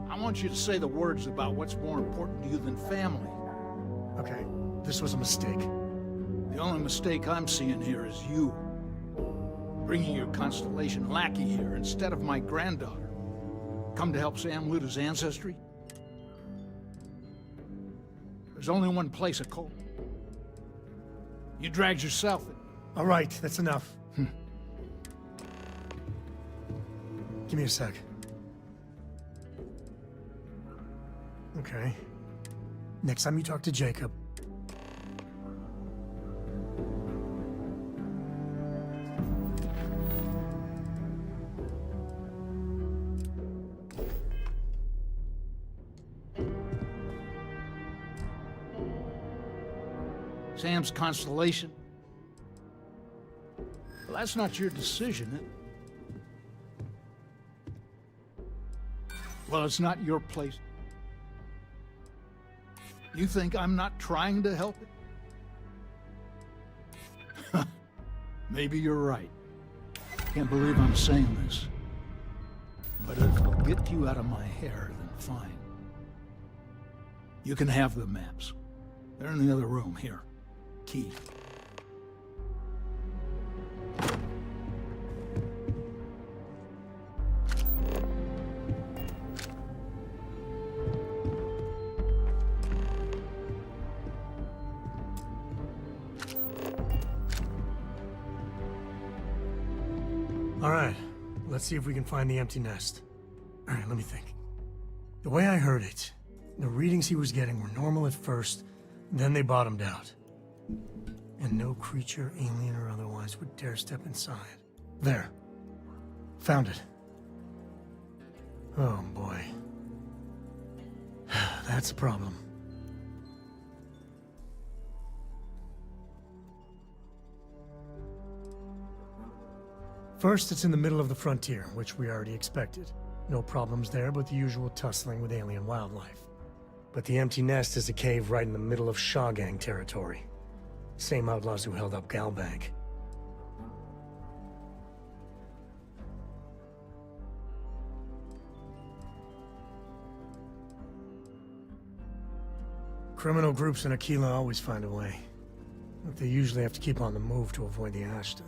[SPEAKER 17] I want you to say the words about what's more important to you than family.
[SPEAKER 8] Okay, this was a mistake.
[SPEAKER 17] The only mistake I'm seeing here is you. Bringing your Constellation lackey here instead of my granddaughter. Come to help Sam loot his ancestry? There's only one place a Cole. You dragged yourself in.
[SPEAKER 8] All right, that's enough. Give me a sec. Okay. Next time you talk to Jacob,
[SPEAKER 17] Sam's Constellation? Well, that's not your decision. Well, it's not your place. You think I'm not trying to help it? Maybe you're right. Can't believe I'm saying this. But if it'll get you out of my hair, then fine. You can have the maps. They're in the other room, here. Key.
[SPEAKER 8] all right, let's see if we can find the empty nest. All right, let me think. The way I heard it, the readings he was getting were normal at first, then they bottomed out. And no creature, alien or otherwise, would dare step inside. There. Found it. Oh boy. That's a problem. First, it's in the middle of the frontier, which we already expected. No problems there, but the usual tussling with alien wildlife. But the empty nest is a cave right in the middle of Shaw Gang territory. Same outlaws who held up Galbank. Criminal groups in Aquila always find a way. But they usually have to keep on the move to avoid the Ashta.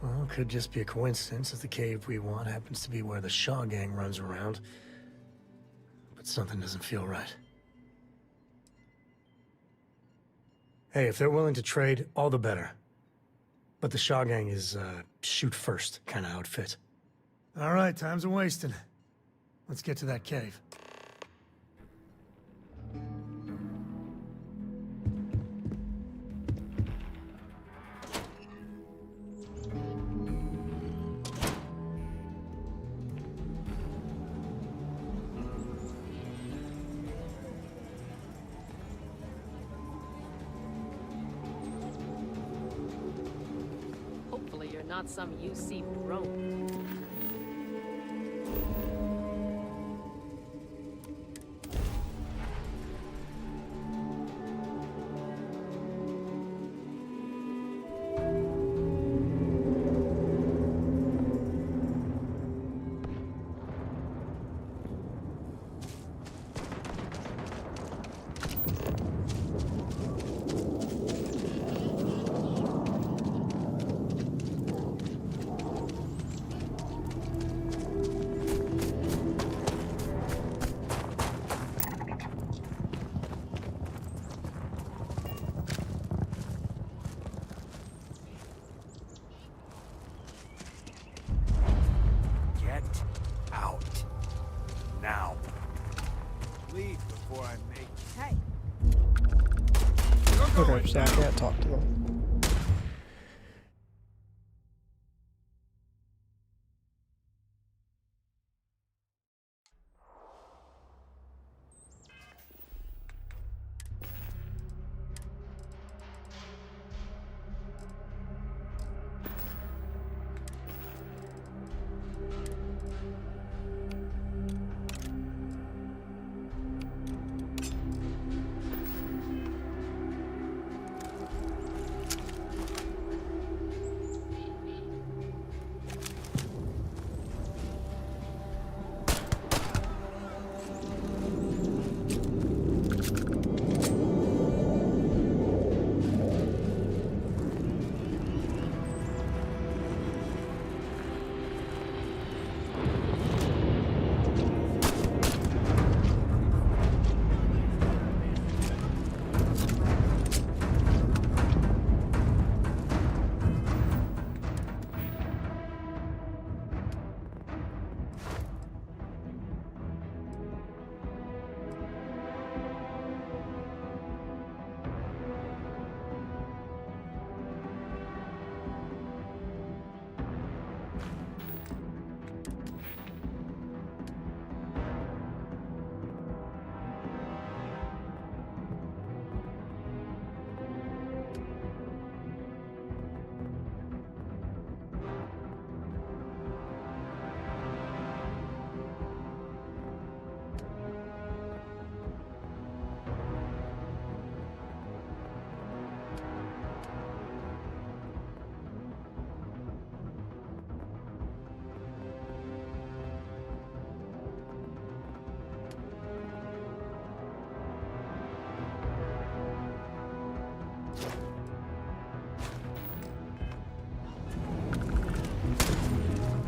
[SPEAKER 8] Well, it could just be a coincidence that the cave we want happens to be where the Shaw Gang runs around. But something doesn't feel right. Hey, if they're willing to trade, all the better. But the Shaw Gang is, shoot first kind of outfit. All right, time's a wasting. Let's get to that cave.
[SPEAKER 22] not some UC drone.
[SPEAKER 15] Get out. Now.
[SPEAKER 16] Leave before I make...
[SPEAKER 22] Hey.
[SPEAKER 1] Okay, so I can't talk to them.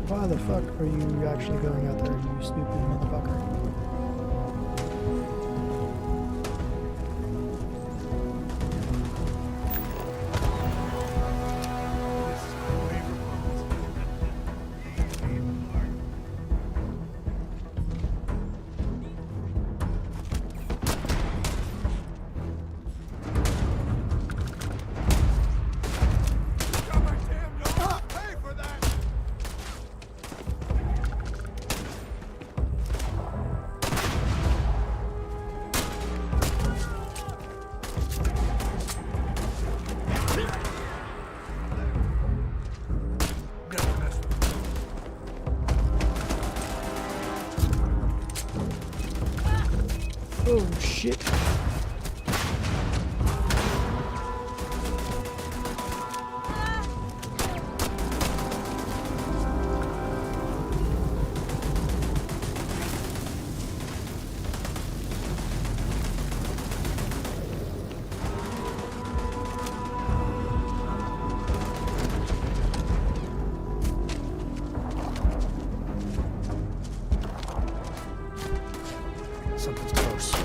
[SPEAKER 1] Why the fuck are you actually going out there, you stupid motherfucker? Oh shit.
[SPEAKER 8] Something's close.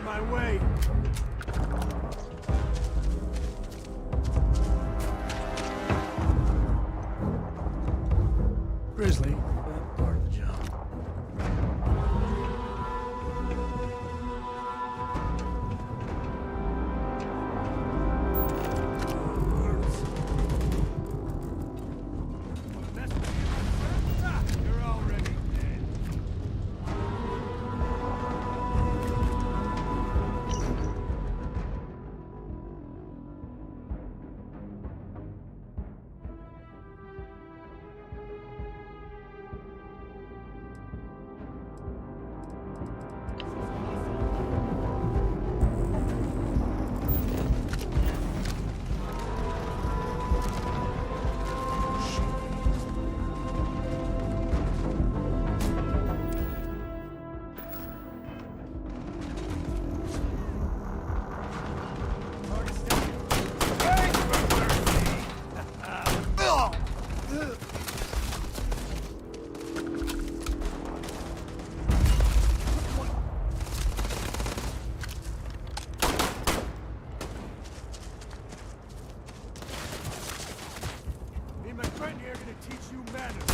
[SPEAKER 8] in my way. Grizzly, but part of the job. You're already dead. Me and my friend here are gonna teach you manners.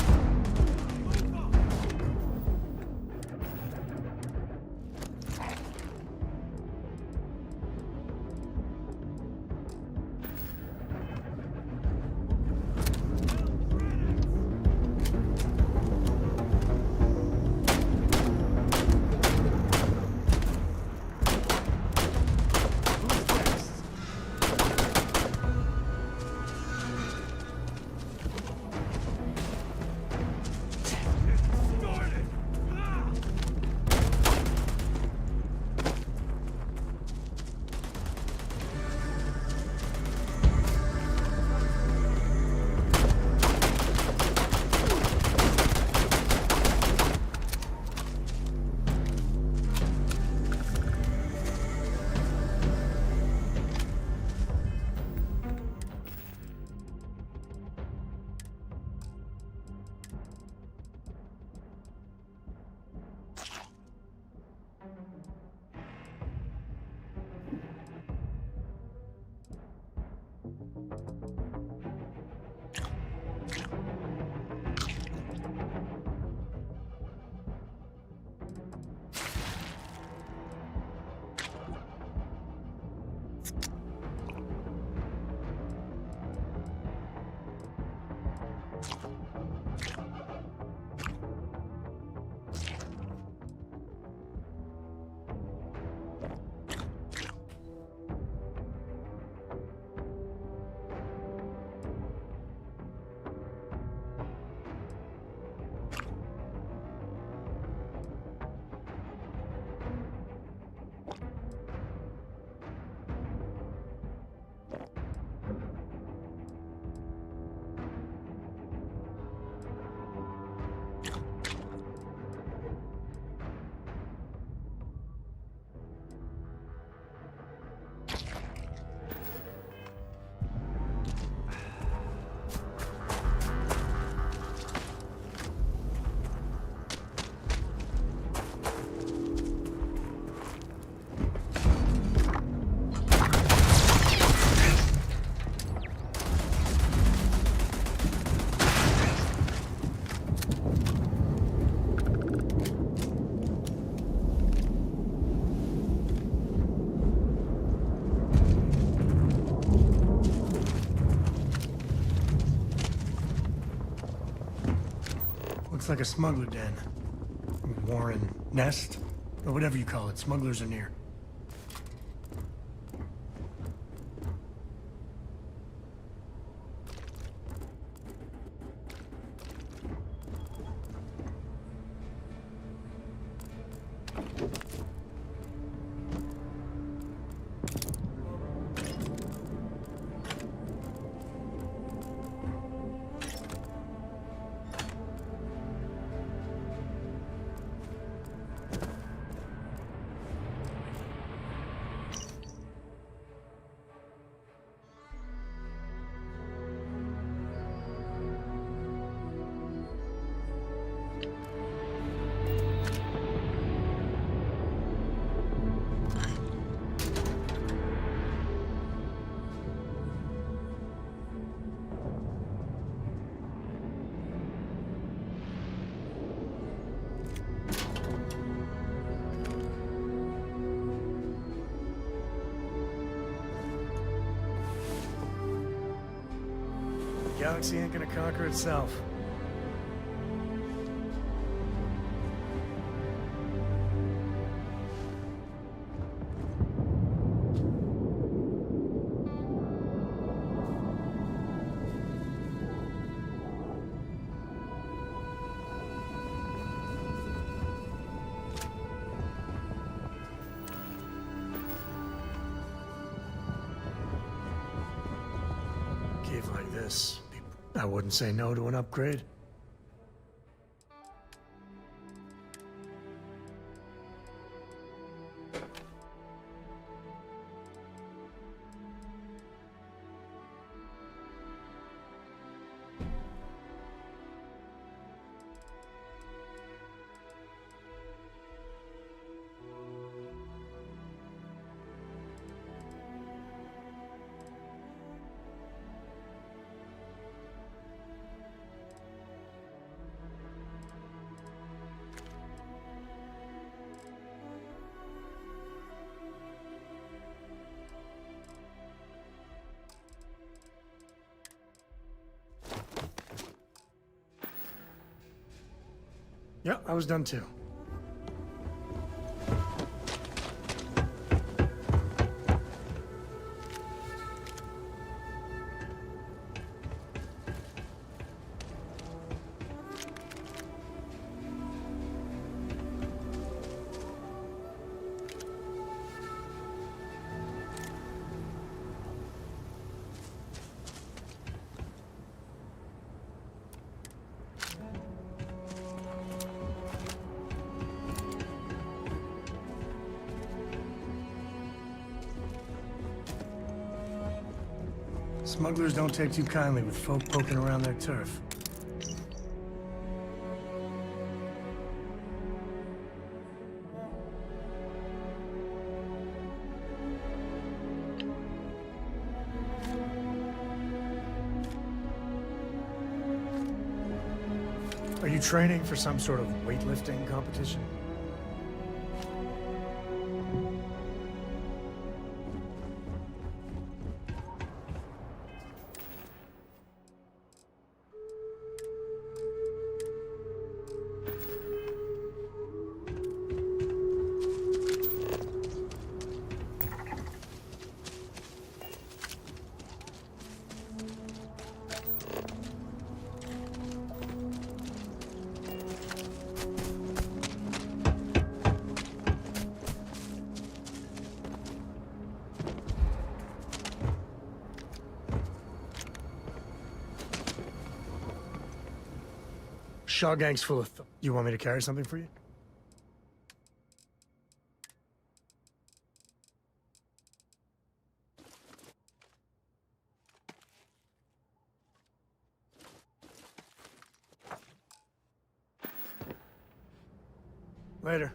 [SPEAKER 8] Looks like a smuggler den. Warren, nest, or whatever you call it. Smugglers are near. Galaxy ain't gonna conquer itself. Cave like this, I wouldn't say no to an upgrade. Yeah, I was done too. Smugglers don't take too kindly with folk poking around their turf. Are you training for some sort of weightlifting competition? Shaw Gang's full of You want me to carry something for you? Later.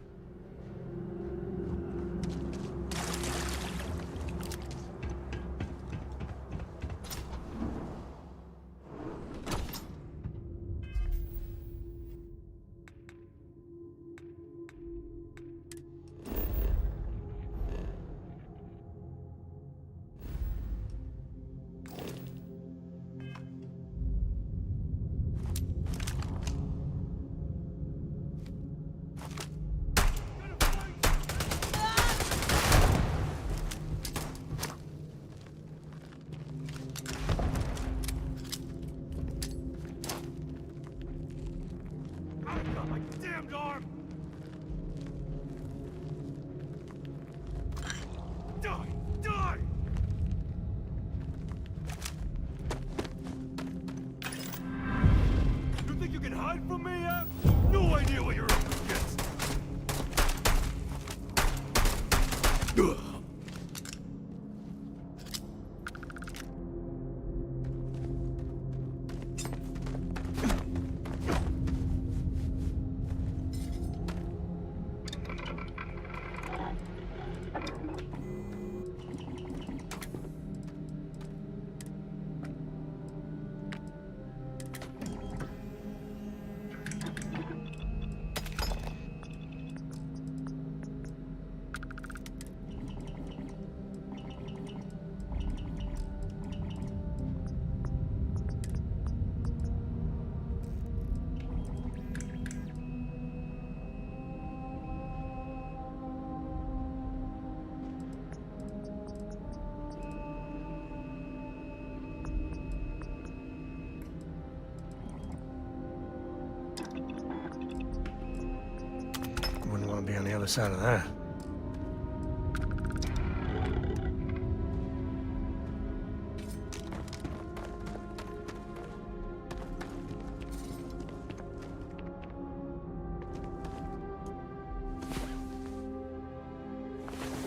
[SPEAKER 8] other side of that.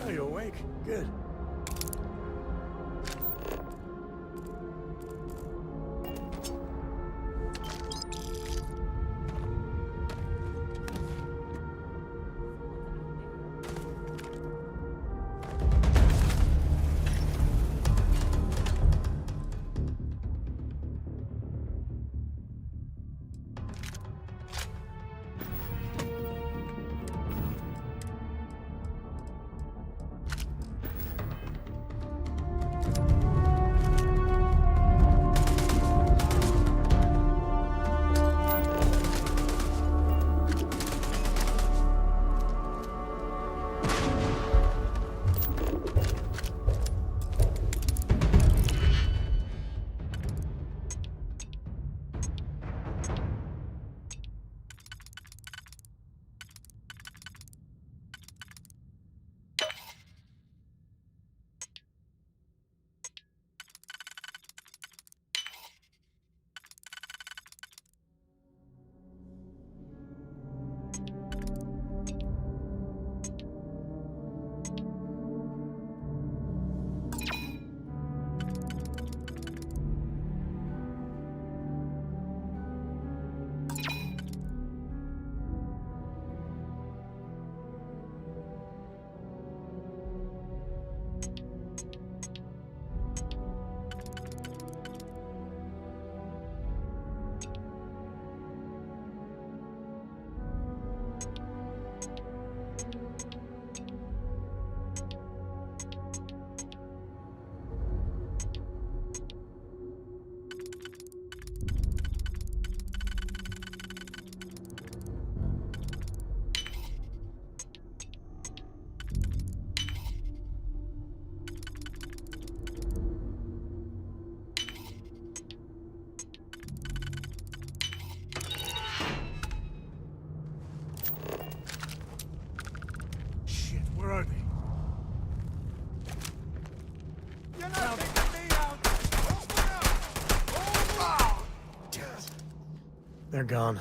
[SPEAKER 8] Oh, you awake? Good. Where are they?
[SPEAKER 6] You're not taking me out! Open up! Open up!
[SPEAKER 8] They're gone.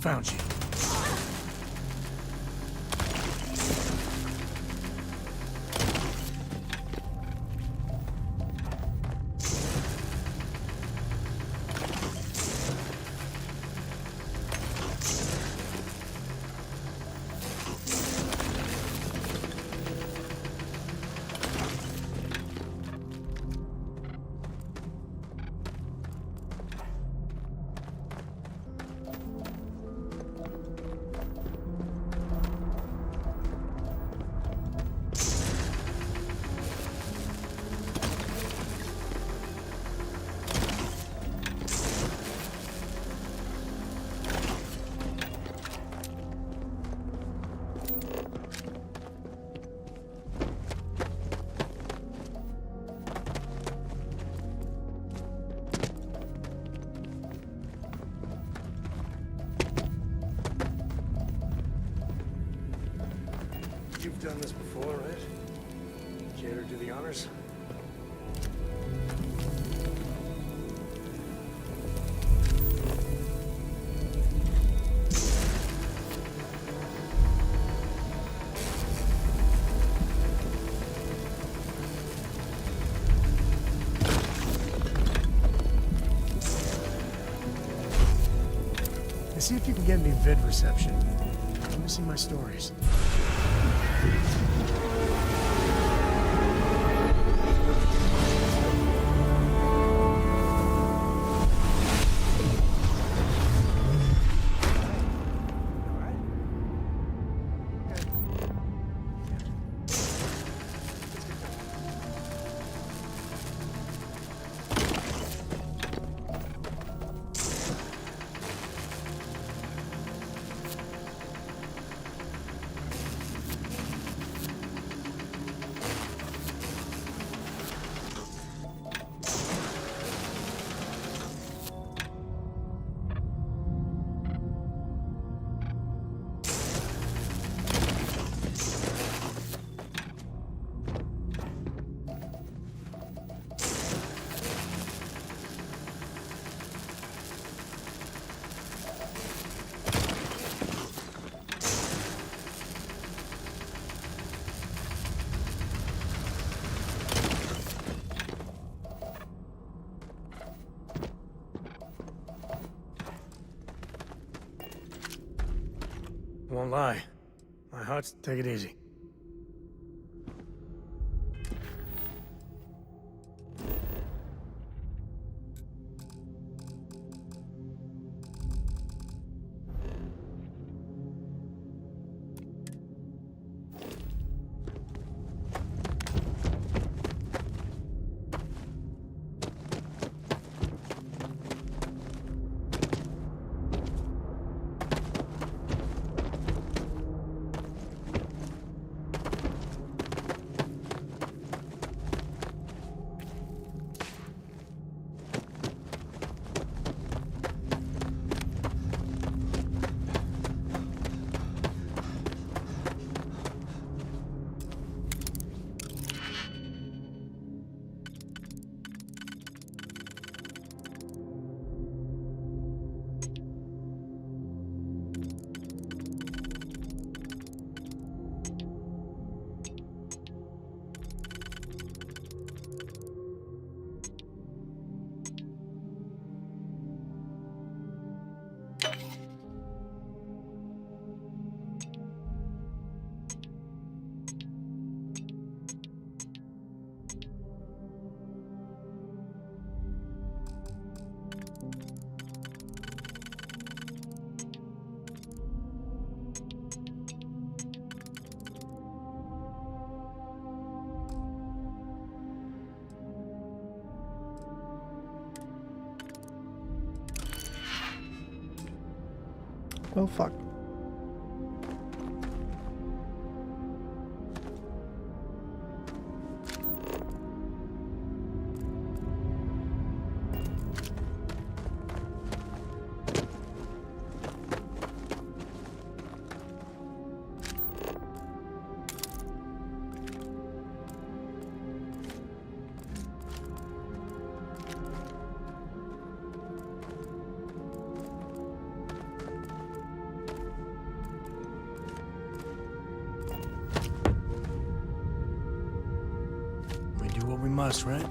[SPEAKER 8] Found you. You've done this before, right? Care to do the honors? See if you can get me vid reception. Let me see my stories. Won't lie. My Huts, take it easy.
[SPEAKER 1] Well, fuck.
[SPEAKER 8] We do what we must, right?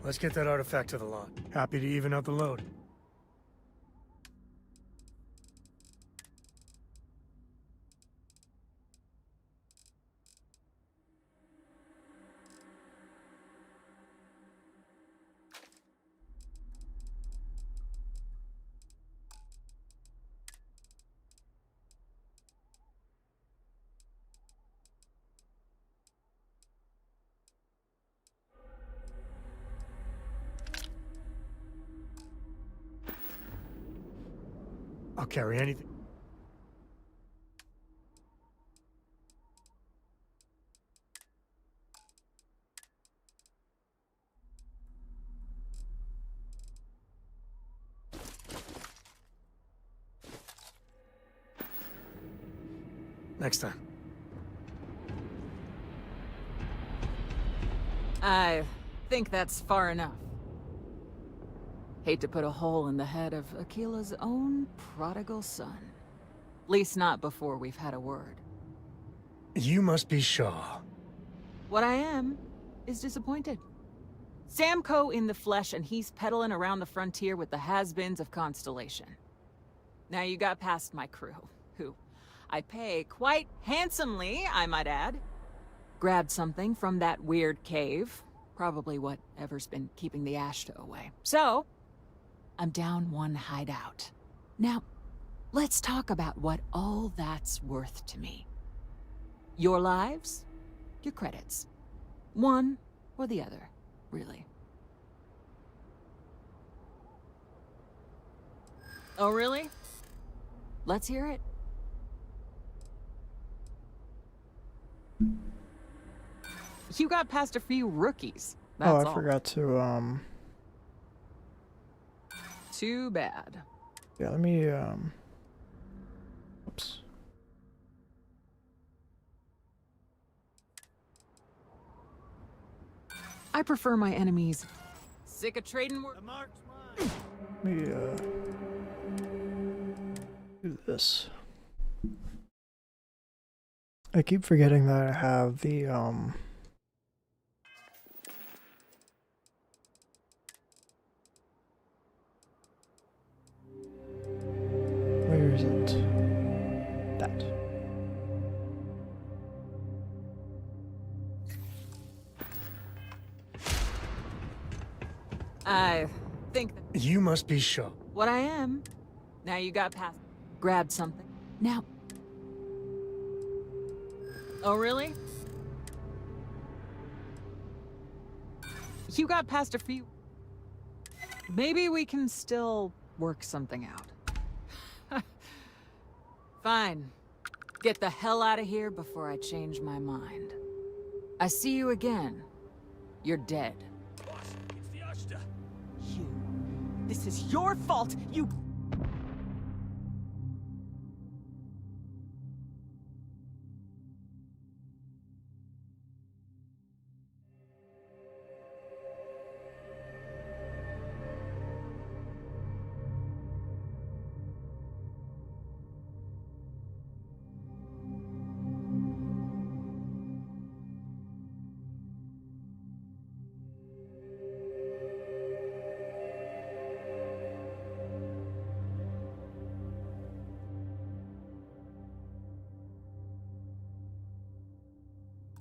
[SPEAKER 8] Let's get that artifact to the lot. Happy to even out the load. I'll carry anything. Next time.
[SPEAKER 20] I think that's far enough. Hate to put a hole in the head of Aquila's own prodigal son. Least not before we've had a word.
[SPEAKER 8] You must be Shaw.
[SPEAKER 20] What I am is disappointed. Samco in the flesh, and he's peddling around the frontier with the has-beens of Constellation. Now you got past my crew, who I pay quite handsomely, I might add. Grabbed something from that weird cave. Probably whatever's been keeping the Ashta away. So, I'm down one hideout. Now, let's talk about what all that's worth to me. Your lives, your credits. One or the other, really. Oh, really? Let's hear it. You got past a few rookies. That's
[SPEAKER 1] oh, I
[SPEAKER 20] all.
[SPEAKER 1] forgot to,
[SPEAKER 20] Too bad.
[SPEAKER 1] Yeah, let me, oops.
[SPEAKER 20] I prefer my enemies. Sick of trading work.
[SPEAKER 1] Let me, do this. I keep forgetting that I have the, where is it? That.
[SPEAKER 20] I think that
[SPEAKER 8] You must be Shaw.
[SPEAKER 20] what I am. Now you got past. Grabbed something. Now. Oh, really? You got past a few. Maybe we can still work something out. Fine. Get the hell out of here before I change my mind. I see you again. You're dead.
[SPEAKER 4] You. This is your fault, you...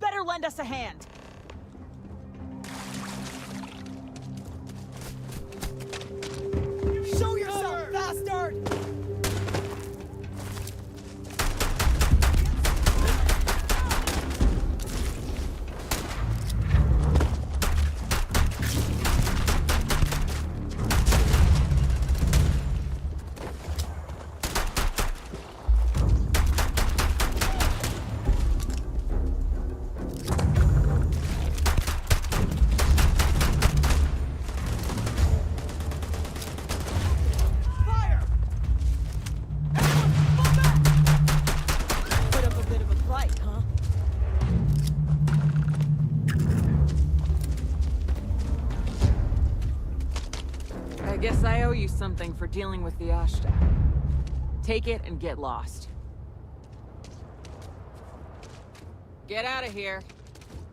[SPEAKER 4] Better lend us a hand. Show yourself, bastard! Put up a bit of a fight, huh?
[SPEAKER 20] I guess I owe you something for dealing with the Ashta. Take it and get lost. Get out of here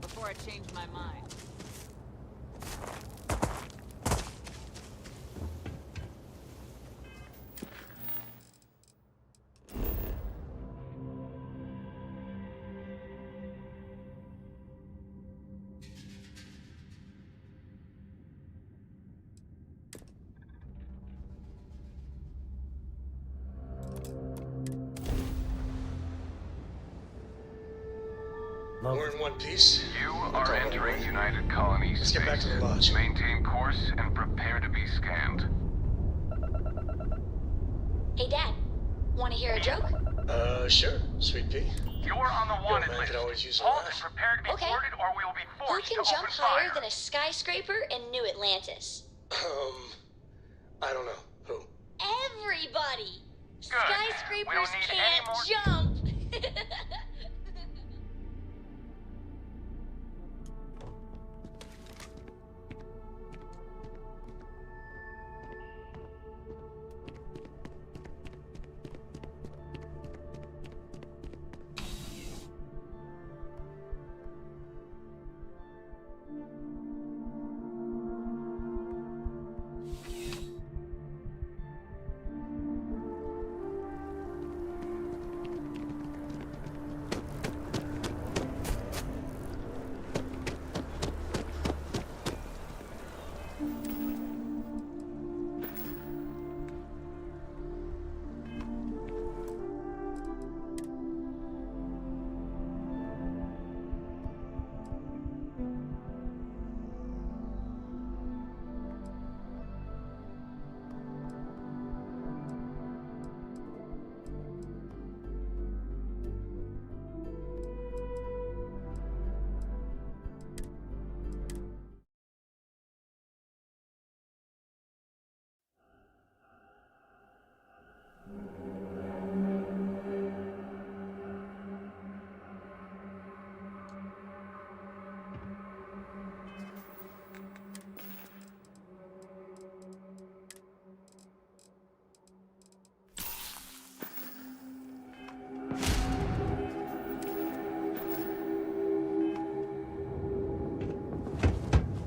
[SPEAKER 20] before I change my mind.
[SPEAKER 8] We're in one piece.
[SPEAKER 5] You are entering United Colony
[SPEAKER 8] Let's
[SPEAKER 5] space.
[SPEAKER 8] get back to the lodge.
[SPEAKER 5] Maintain course and prepare to be scanned.
[SPEAKER 3] Hey, Dad. Want to hear a joke?
[SPEAKER 8] Sure, Sweet Pea.
[SPEAKER 5] You're on the wanted
[SPEAKER 8] man
[SPEAKER 5] list.
[SPEAKER 8] could always use a
[SPEAKER 5] Halt
[SPEAKER 8] laugh.
[SPEAKER 5] and prepare to be boarded, or we will be
[SPEAKER 3] Who
[SPEAKER 5] forced
[SPEAKER 3] can
[SPEAKER 5] to
[SPEAKER 3] jump
[SPEAKER 5] open
[SPEAKER 3] higher
[SPEAKER 5] fire.
[SPEAKER 3] than a skyscraper in New Atlantis?
[SPEAKER 8] I don't know. Who?
[SPEAKER 3] Everybody!
[SPEAKER 5] Good. We
[SPEAKER 3] Skyscrapers
[SPEAKER 5] don't need any
[SPEAKER 3] can't
[SPEAKER 5] more-
[SPEAKER 3] jump!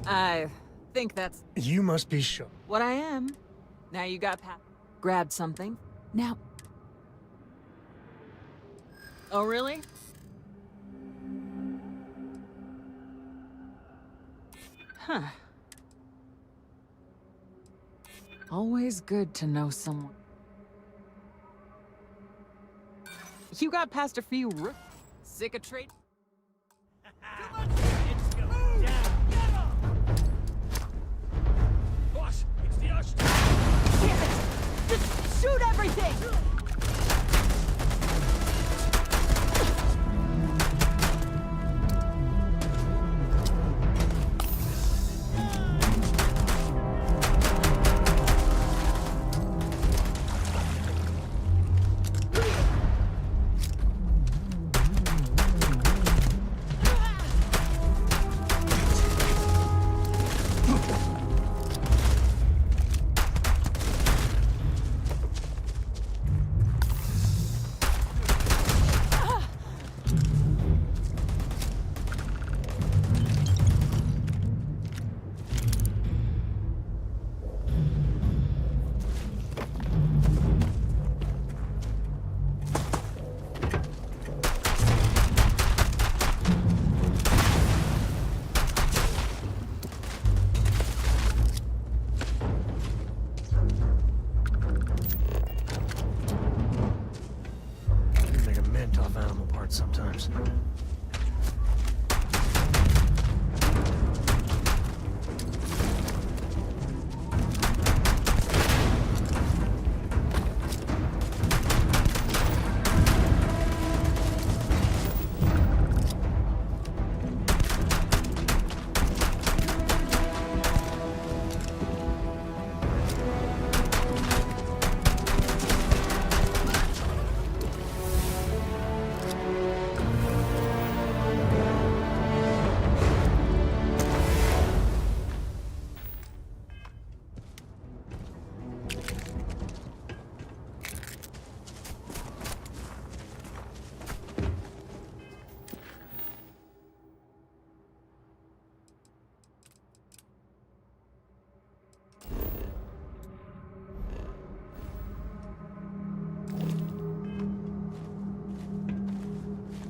[SPEAKER 20] I think that's
[SPEAKER 8] You must be sure.
[SPEAKER 20] what I am. Now you got grabbed something. Now. Oh, really? Huh. Always good to know someone. You got past a few sick of trade.
[SPEAKER 15] Boss, it's the us.
[SPEAKER 20] Damn it! Just shoot everything!
[SPEAKER 8] You make a mint off animal parts sometimes.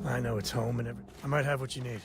[SPEAKER 8] I know it's home and everything. I might have what you need.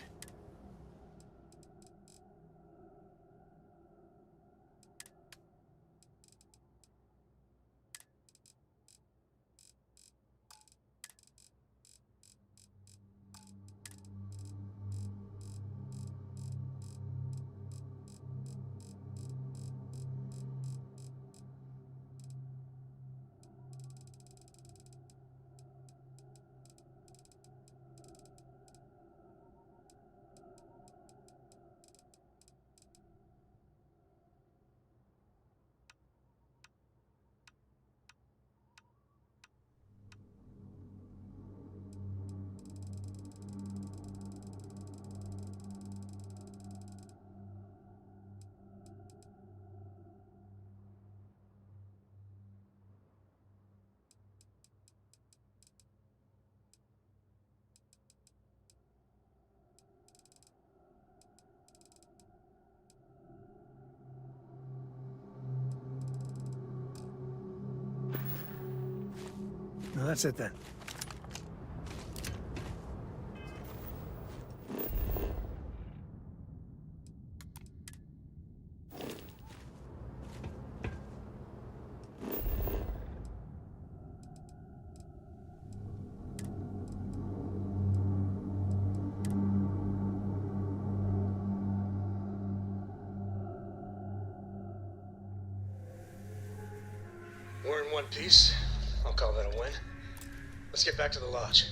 [SPEAKER 8] No, that's it then. We're in one piece. I'll call that a win. Let's get back to the lodge.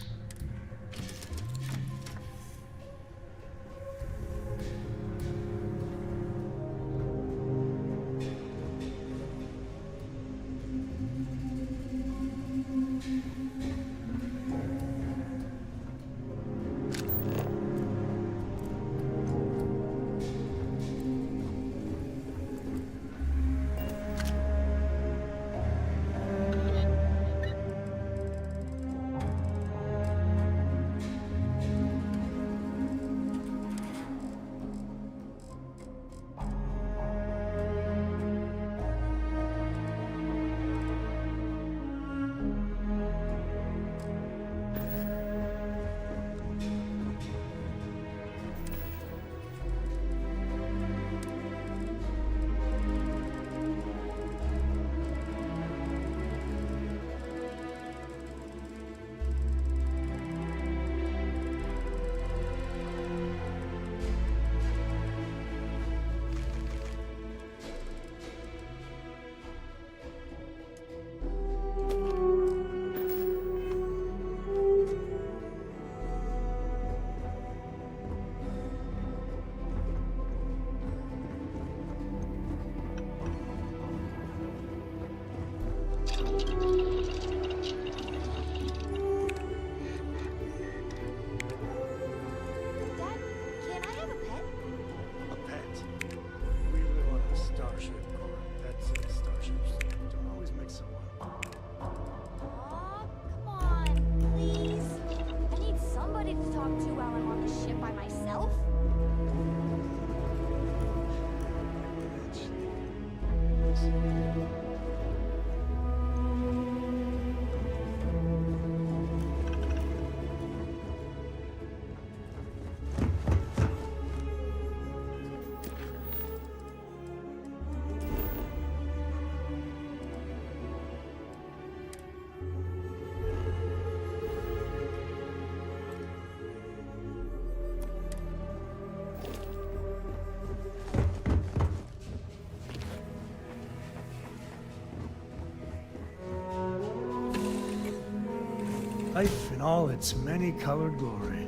[SPEAKER 8] Life in all its many-colored glory.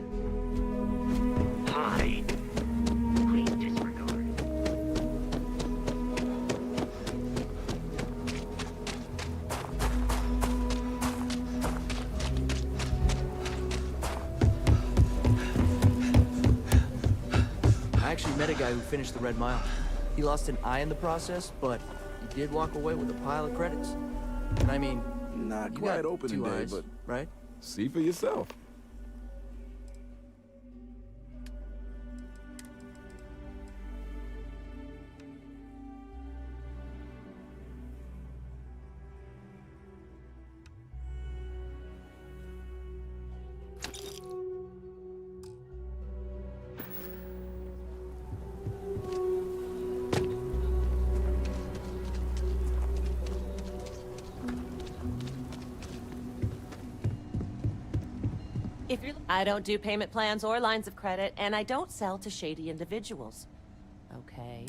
[SPEAKER 15] Hi. Please disregard.
[SPEAKER 14] I actually met a guy who finished the Red Mile. He lost an eye in the process, but he did walk away with a pile of credits. And I mean,
[SPEAKER 7] not
[SPEAKER 14] you
[SPEAKER 7] quite
[SPEAKER 14] got
[SPEAKER 7] opening
[SPEAKER 14] two
[SPEAKER 7] day,
[SPEAKER 14] eyes,
[SPEAKER 7] but
[SPEAKER 14] right?
[SPEAKER 7] see for yourself.
[SPEAKER 10] I don't do payment plans or lines of credit, and I don't sell to shady individuals. Okay?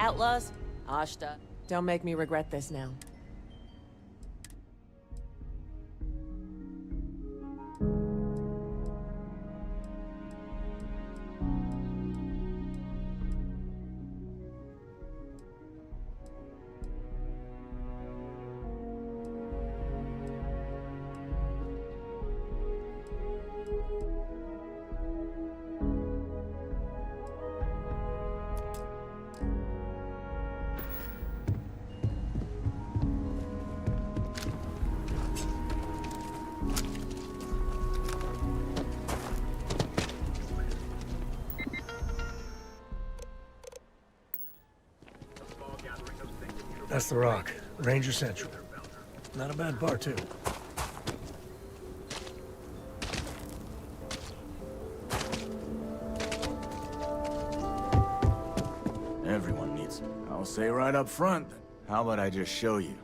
[SPEAKER 10] Outlaws? Ashta. Don't make me regret this now.
[SPEAKER 8] That's the Rock. Ranger Central. Not a bad bar, too.
[SPEAKER 7] Everyone needs... I'll say right up front, how about I just show you?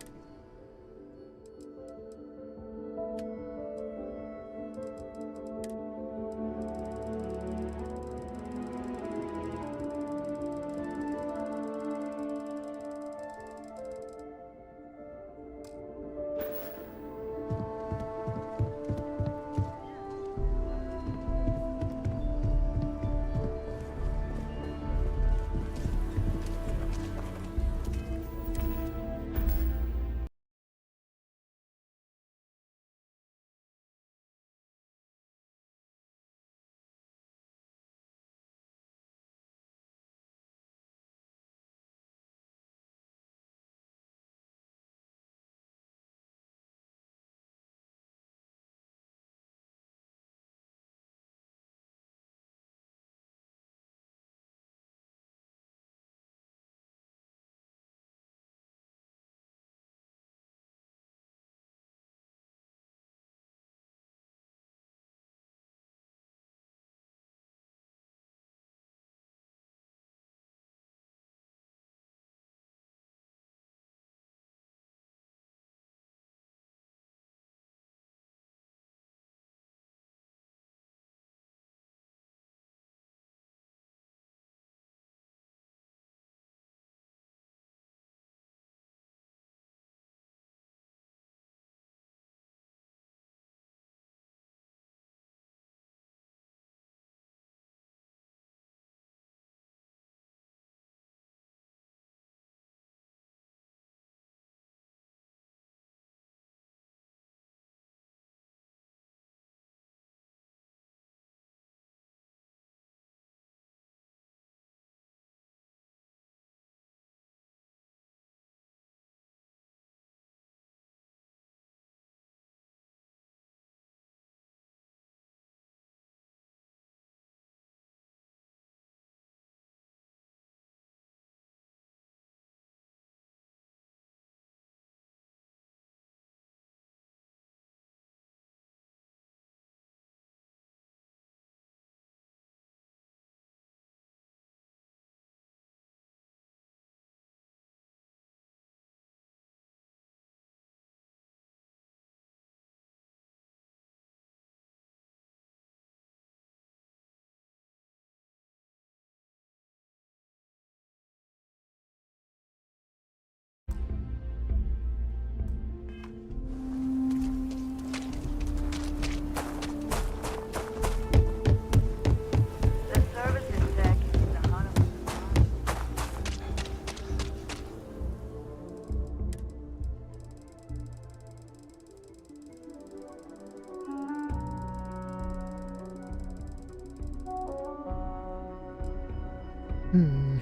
[SPEAKER 1] Hmm.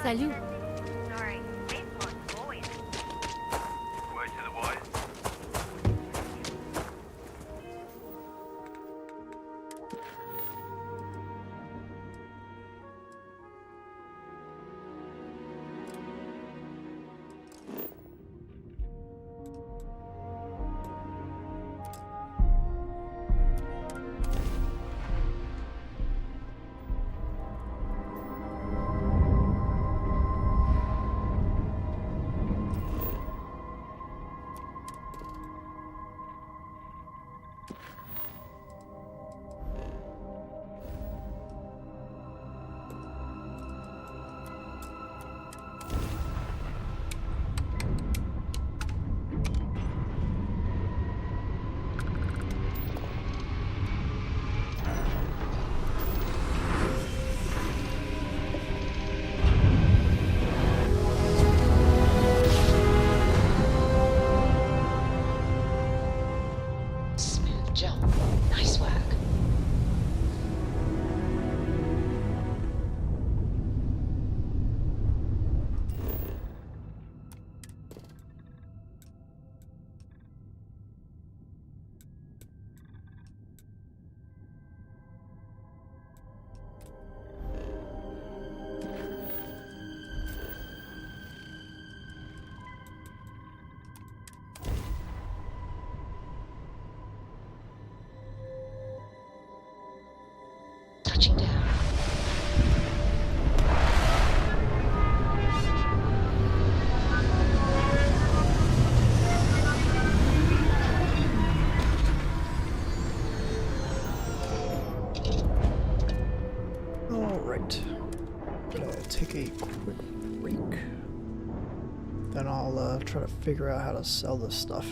[SPEAKER 3] Salut.
[SPEAKER 11] Sorry, Facebook's always. Word to the wise.
[SPEAKER 12] touching down.
[SPEAKER 1] Alright. Gonna take a quick break. Then I'll try to figure out how to sell this stuff.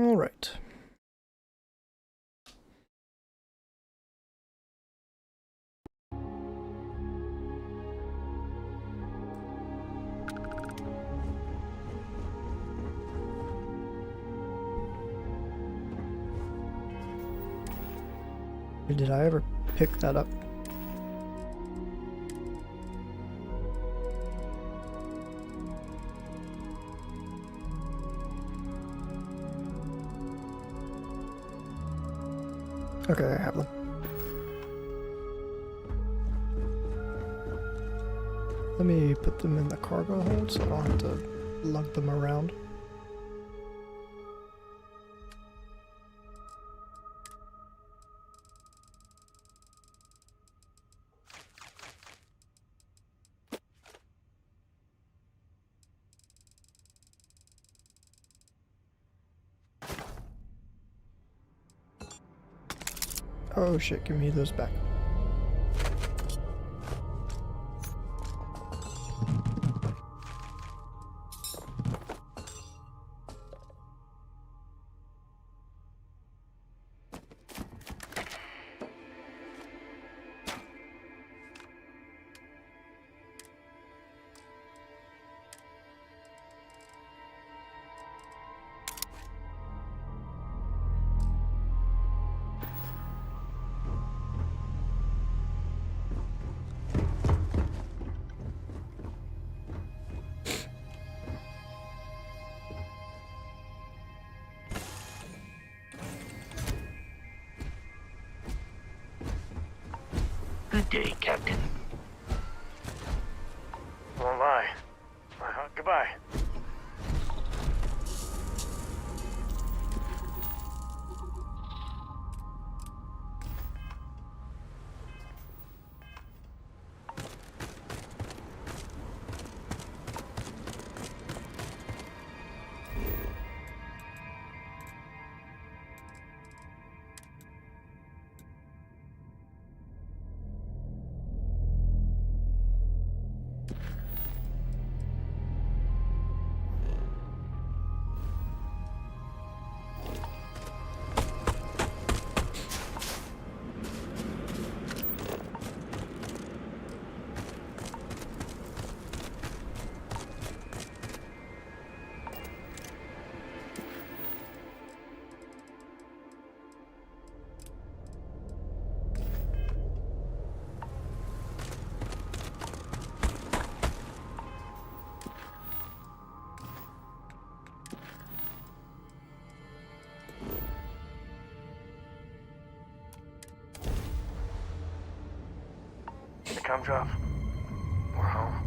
[SPEAKER 1] All right. Did I ever pick that up? Okay, I have them. Let me put them in the cargo hold so I don't have to lug them around. Oh shit, give me those back.
[SPEAKER 11] Good day, Captain.
[SPEAKER 19] Won't lie. Goodbye. Come drop. We're home.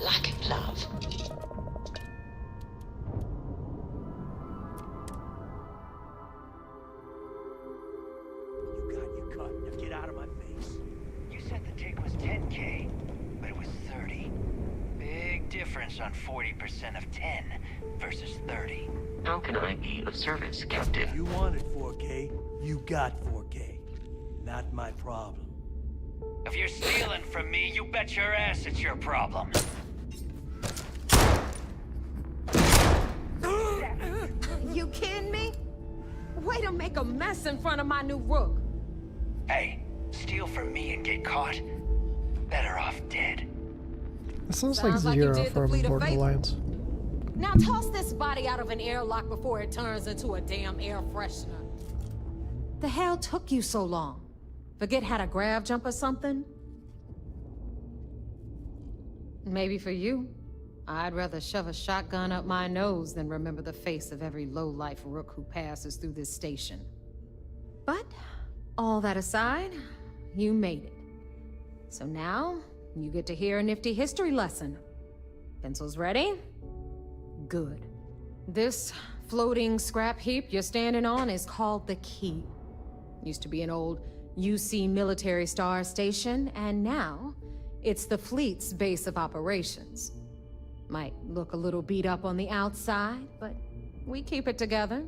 [SPEAKER 11] Lack of love.
[SPEAKER 15] You got your cut. Now get out of my face. You said the take was 10K, but it was 30. Big difference on 40% of 10 versus 30.
[SPEAKER 11] How can I be of service, Captain?
[SPEAKER 12] You wanted 4K, you got 4K. Not my problem.
[SPEAKER 15] If you're stealing from me, you bet your ass it's your problem.
[SPEAKER 13] You kidding me? Way to make a mess in front of my new rook.
[SPEAKER 15] Hey, steal from me and get caught? Better off dead.
[SPEAKER 1] It sounds like Zero from Borderlands.
[SPEAKER 13] Now toss this body out of an airlock before it turns into a damn air freshener. The hell took you so long? Forget how to grav jump or something? Maybe for you. I'd rather shove a shotgun up my nose than remember the face of every low-life rook who passes through this station. But, all that aside, you made it. So now, you get to hear a nifty history lesson. Pencils ready? Good. This floating scrap heap you're standing on is called the Key. Used to be an old UC Military Star Station, and now it's the fleet's base of operations. Might look a little beat up on the outside, but we keep it together.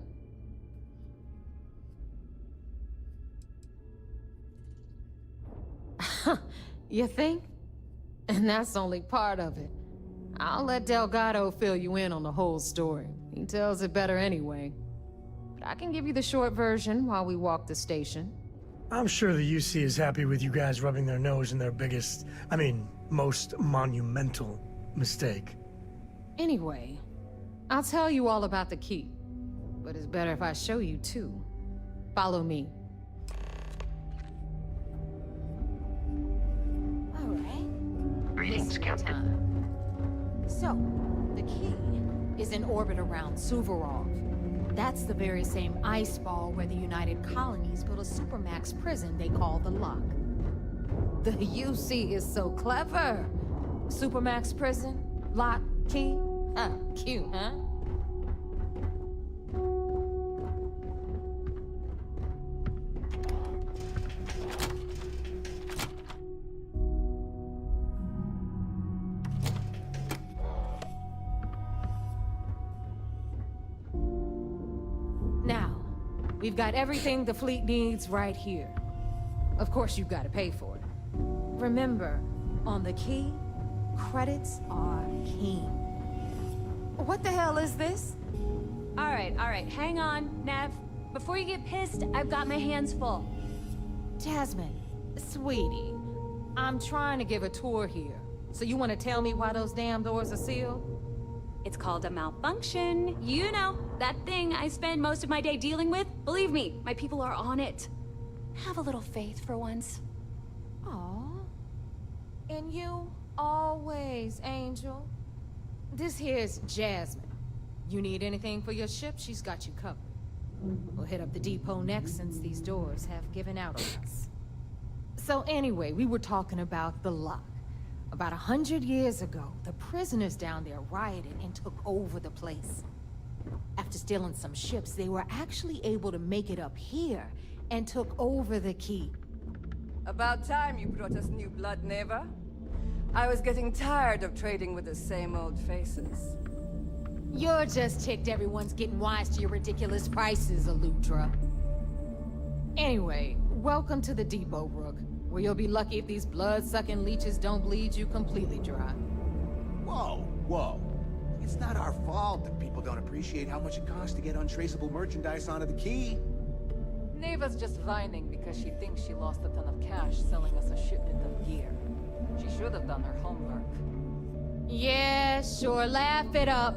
[SPEAKER 13] You think? And that's only part of it. I'll let Delgado fill you in on the whole story. He tells it better anyway. But I can give you the short version while we walk the station.
[SPEAKER 8] I'm sure the UC is happy with you guys rubbing their nose in their biggest, most monumental mistake.
[SPEAKER 13] Anyway, I'll tell you all about the key. But it's better if I show you too. Follow me.
[SPEAKER 11] Greetings, Captain.
[SPEAKER 13] So, the key is in orbit around Suvorov. That's the very same ice ball where the United Colonies built a supermax prison they call the Lock. The UC is so clever. Supermax prison, lock, key. Cute, huh? We've got everything the fleet needs right here. Of course, you've got to pay for it. Remember, on the key, credits are king. What the hell is this?
[SPEAKER 3] All right, hang on, Nev. Before you get pissed, I've got my hands full.
[SPEAKER 13] Jasmine, sweetie, I'm trying to give a tour here. So you want to tell me why those damn doors are sealed?
[SPEAKER 3] It's called a malfunction. You know, that thing I spend most of my day dealing with. Believe me, my people are on it. Have a little faith for once.
[SPEAKER 13] Aw. And you, always, Angel. This here's Jasmine. You need anything for your ship, she's got you covered. We'll hit up the depot next since these doors have given out on us. So anyway, we were talking about the Lock. About 100 years ago, the prisoners down there rioted and took over the place. After stealing some ships, they were actually able to make it up here and took over the key.
[SPEAKER 2] About time you brought us new blood, Neva. I was getting tired of trading with the same old faces.
[SPEAKER 13] You're just ticked everyone's getting wise to your ridiculous prices, Aludra. Anyway, welcome to the depot, Rook. Where you'll be lucky if these blood-sucking leeches don't bleed you completely dry.
[SPEAKER 9] Whoa. It's not our fault that people don't appreciate how much it costs to get untraceable merchandise onto the key.
[SPEAKER 20] Neva's just whining because she thinks she lost a ton of cash selling us a shipment of gear. She should have done her homework.
[SPEAKER 13] Yeah, sure, laugh it up.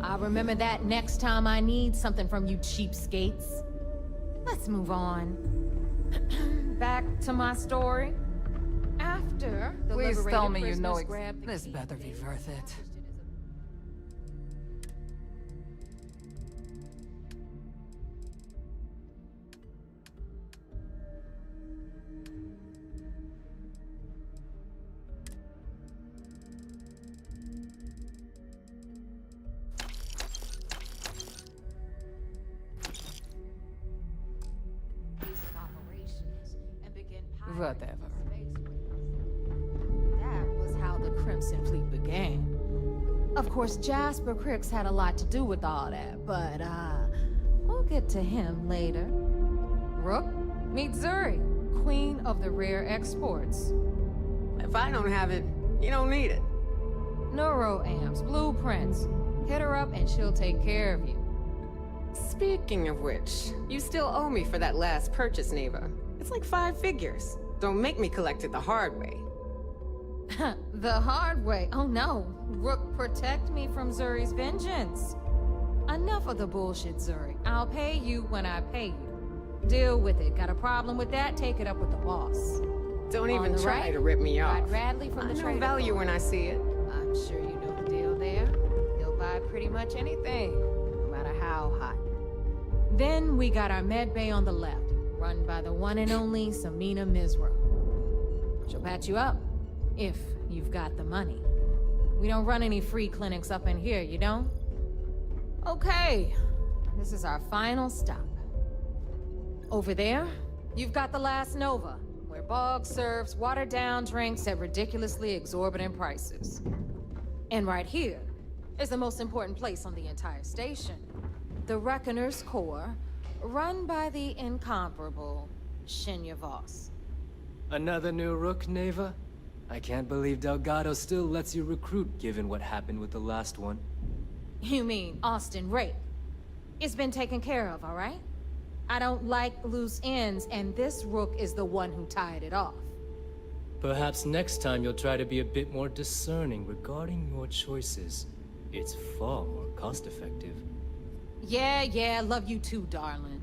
[SPEAKER 13] I'll remember that next time I need something from you cheapskates. Let's move on. Back to my story. After the
[SPEAKER 20] Please
[SPEAKER 13] liberated
[SPEAKER 20] tell me you
[SPEAKER 13] prisoners
[SPEAKER 20] know
[SPEAKER 13] grabbed the
[SPEAKER 20] this
[SPEAKER 13] key,
[SPEAKER 20] better be worth it. Whatever.
[SPEAKER 13] That was how the Crimson Fleet began. Of course, Jasper Cricks had a lot to do with all that, but, we'll get to him later. Rook, meet Zuri, queen of the rare exports.
[SPEAKER 23] If I don't have it, you don't need it.
[SPEAKER 13] Neuroamps, blueprints. Hit her up and she'll take care of you.
[SPEAKER 23] Speaking of which, you still owe me for that last purchase, Neva. It's like 5 figures. Don't make me collect it the hard way.
[SPEAKER 13] The hard way? Oh no. Rook, protect me from Zuri's vengeance. Enough of the bullshit, Zuri. I'll pay you when I pay you. Deal with it. Got a problem with that? Take it up with the boss.
[SPEAKER 23] Don't
[SPEAKER 13] On
[SPEAKER 23] even
[SPEAKER 13] the
[SPEAKER 23] try
[SPEAKER 13] right,
[SPEAKER 23] to rip me off.
[SPEAKER 13] Ride Radley from
[SPEAKER 23] I
[SPEAKER 13] the
[SPEAKER 23] know
[SPEAKER 13] Trader
[SPEAKER 23] value
[SPEAKER 13] Court.
[SPEAKER 23] when I see it.
[SPEAKER 13] I'm sure you know the deal there. He'll buy pretty much anything, no matter how hot. Then we got our med bay on the left, run by the one and only Samina Mizra. She'll patch you up, if you've got the money. We don't run any free clinics up in here, you don't? Okay, this is our final stop. Over there, You've got the last Nova, where Bog serves watered-down drinks at ridiculously exorbitant prices. And right here is the most important place on the entire station. The Reckoner's Core, run by the incomparable Shinya Voss.
[SPEAKER 17] Another new rook, Neva? I can't believe Delgado still lets you recruit, given what happened with the last one.
[SPEAKER 13] You mean Austin Rape? It's been taken care of, all right? I don't like loose ends, and this rook is the one who tied it off.
[SPEAKER 17] Perhaps next time you'll try to be a bit more discerning regarding your choices. It's far more cost-effective.
[SPEAKER 13] Yeah, love you too, darling.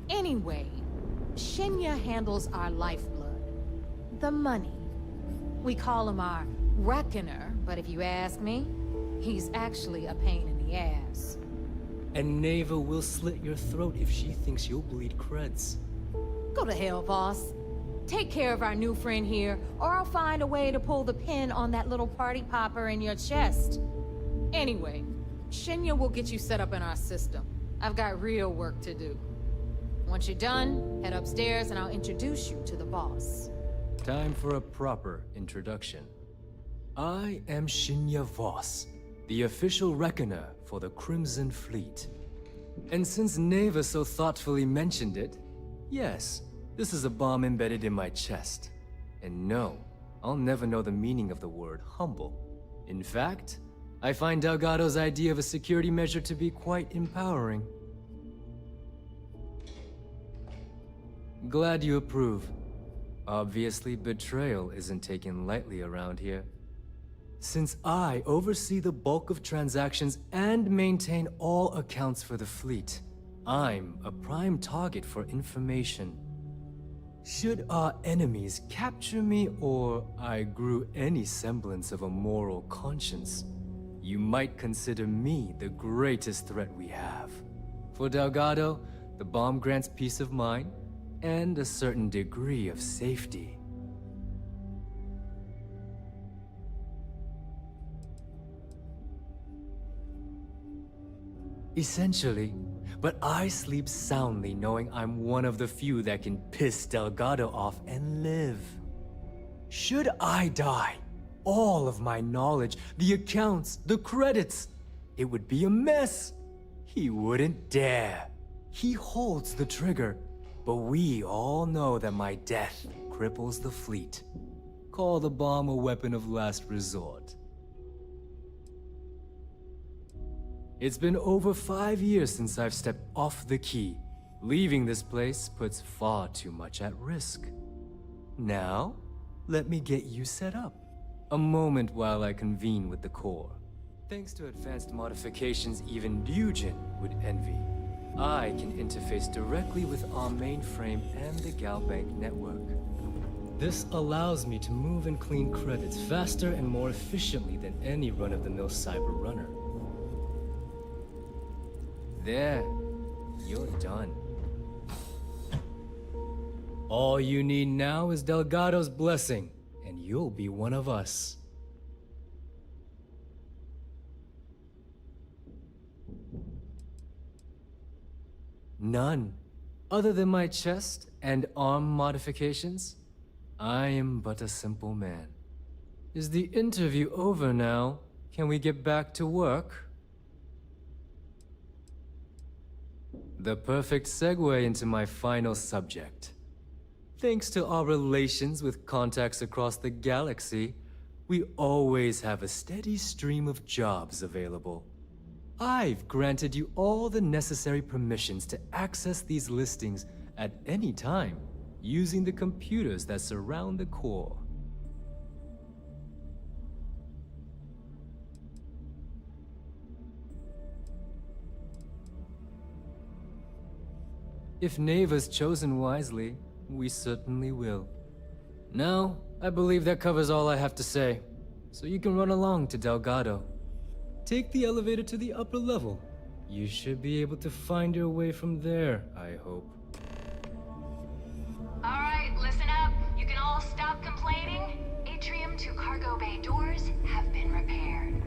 [SPEAKER 13] Anyway, Shinya handles our lifeblood. The money. We call him our Reckoner, but if you ask me, he's actually a pain in the ass.
[SPEAKER 17] And Neva will slit your throat if she thinks you'll bleed creds.
[SPEAKER 13] Go to hell, boss. Take care of our new friend here, or I'll find a way to pull the pin on that little party popper in your chest. Anyway, Shinya will get you set up in our system. I've got real work to do. Once you're done, head upstairs and I'll introduce you to the boss.
[SPEAKER 17] Time for a proper introduction. I am Shinya Voss, the official reckoner for the Crimson Fleet. And since Neva so thoughtfully mentioned it, yes, this is a bomb embedded in my chest. And no, I'll never know the meaning of the word humble. In fact, I find Delgado's idea of a security measure to be quite empowering. Glad you approve. Obviously, betrayal isn't taken lightly around here. Since I oversee the bulk of transactions and maintain all accounts for the fleet, I'm a prime target for information. Should our enemies capture me or I grew any semblance of a moral conscience, you might consider me the greatest threat we have. For Delgado, the bomb grants peace of mind and a certain degree of safety. Essentially, but I sleep soundly knowing I'm one of the few that can piss Delgado off and live. Should I die, all of my knowledge, the accounts, the credits, it would be a mess. He wouldn't dare. He holds the trigger, but we all know that my death cripples the fleet. Call the bomb a weapon of last resort. It's been over 5 years since I've stepped off the key. Leaving this place puts far too much at risk. Now, let me get you set up. A moment while I convene with the core. Thanks to advanced modifications even Ryujin would envy, I can interface directly with our mainframe and the Galbank network. This allows me to move and clean credits faster and more efficiently than any run-of-the-mill cyber runner. There, you're done. All you need now is Delgado's blessing, and you'll be one of us. None. Other than my chest and arm modifications, I am but a simple man. Is the interview over now? Can we get back to work? The perfect segue into my final subject. Thanks to our relations with contacts across the galaxy, we always have a steady stream of jobs available. I've granted you all the necessary permissions to access these listings at any time, using the computers that surround the core. If Neva's chosen wisely, we certainly will. Now, I believe that covers all I have to say, so you can run along to Delgado. Take the elevator to the upper level. You should be able to find your way from there, I hope.
[SPEAKER 18] Alright, listen up. You can all stop complaining. Atrium to cargo bay doors have been repaired.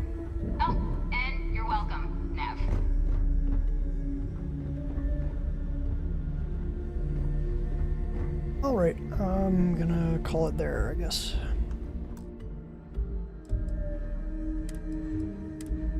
[SPEAKER 18] Oh, and you're welcome, Nev.
[SPEAKER 1] Alright, I'm gonna call it there, I guess.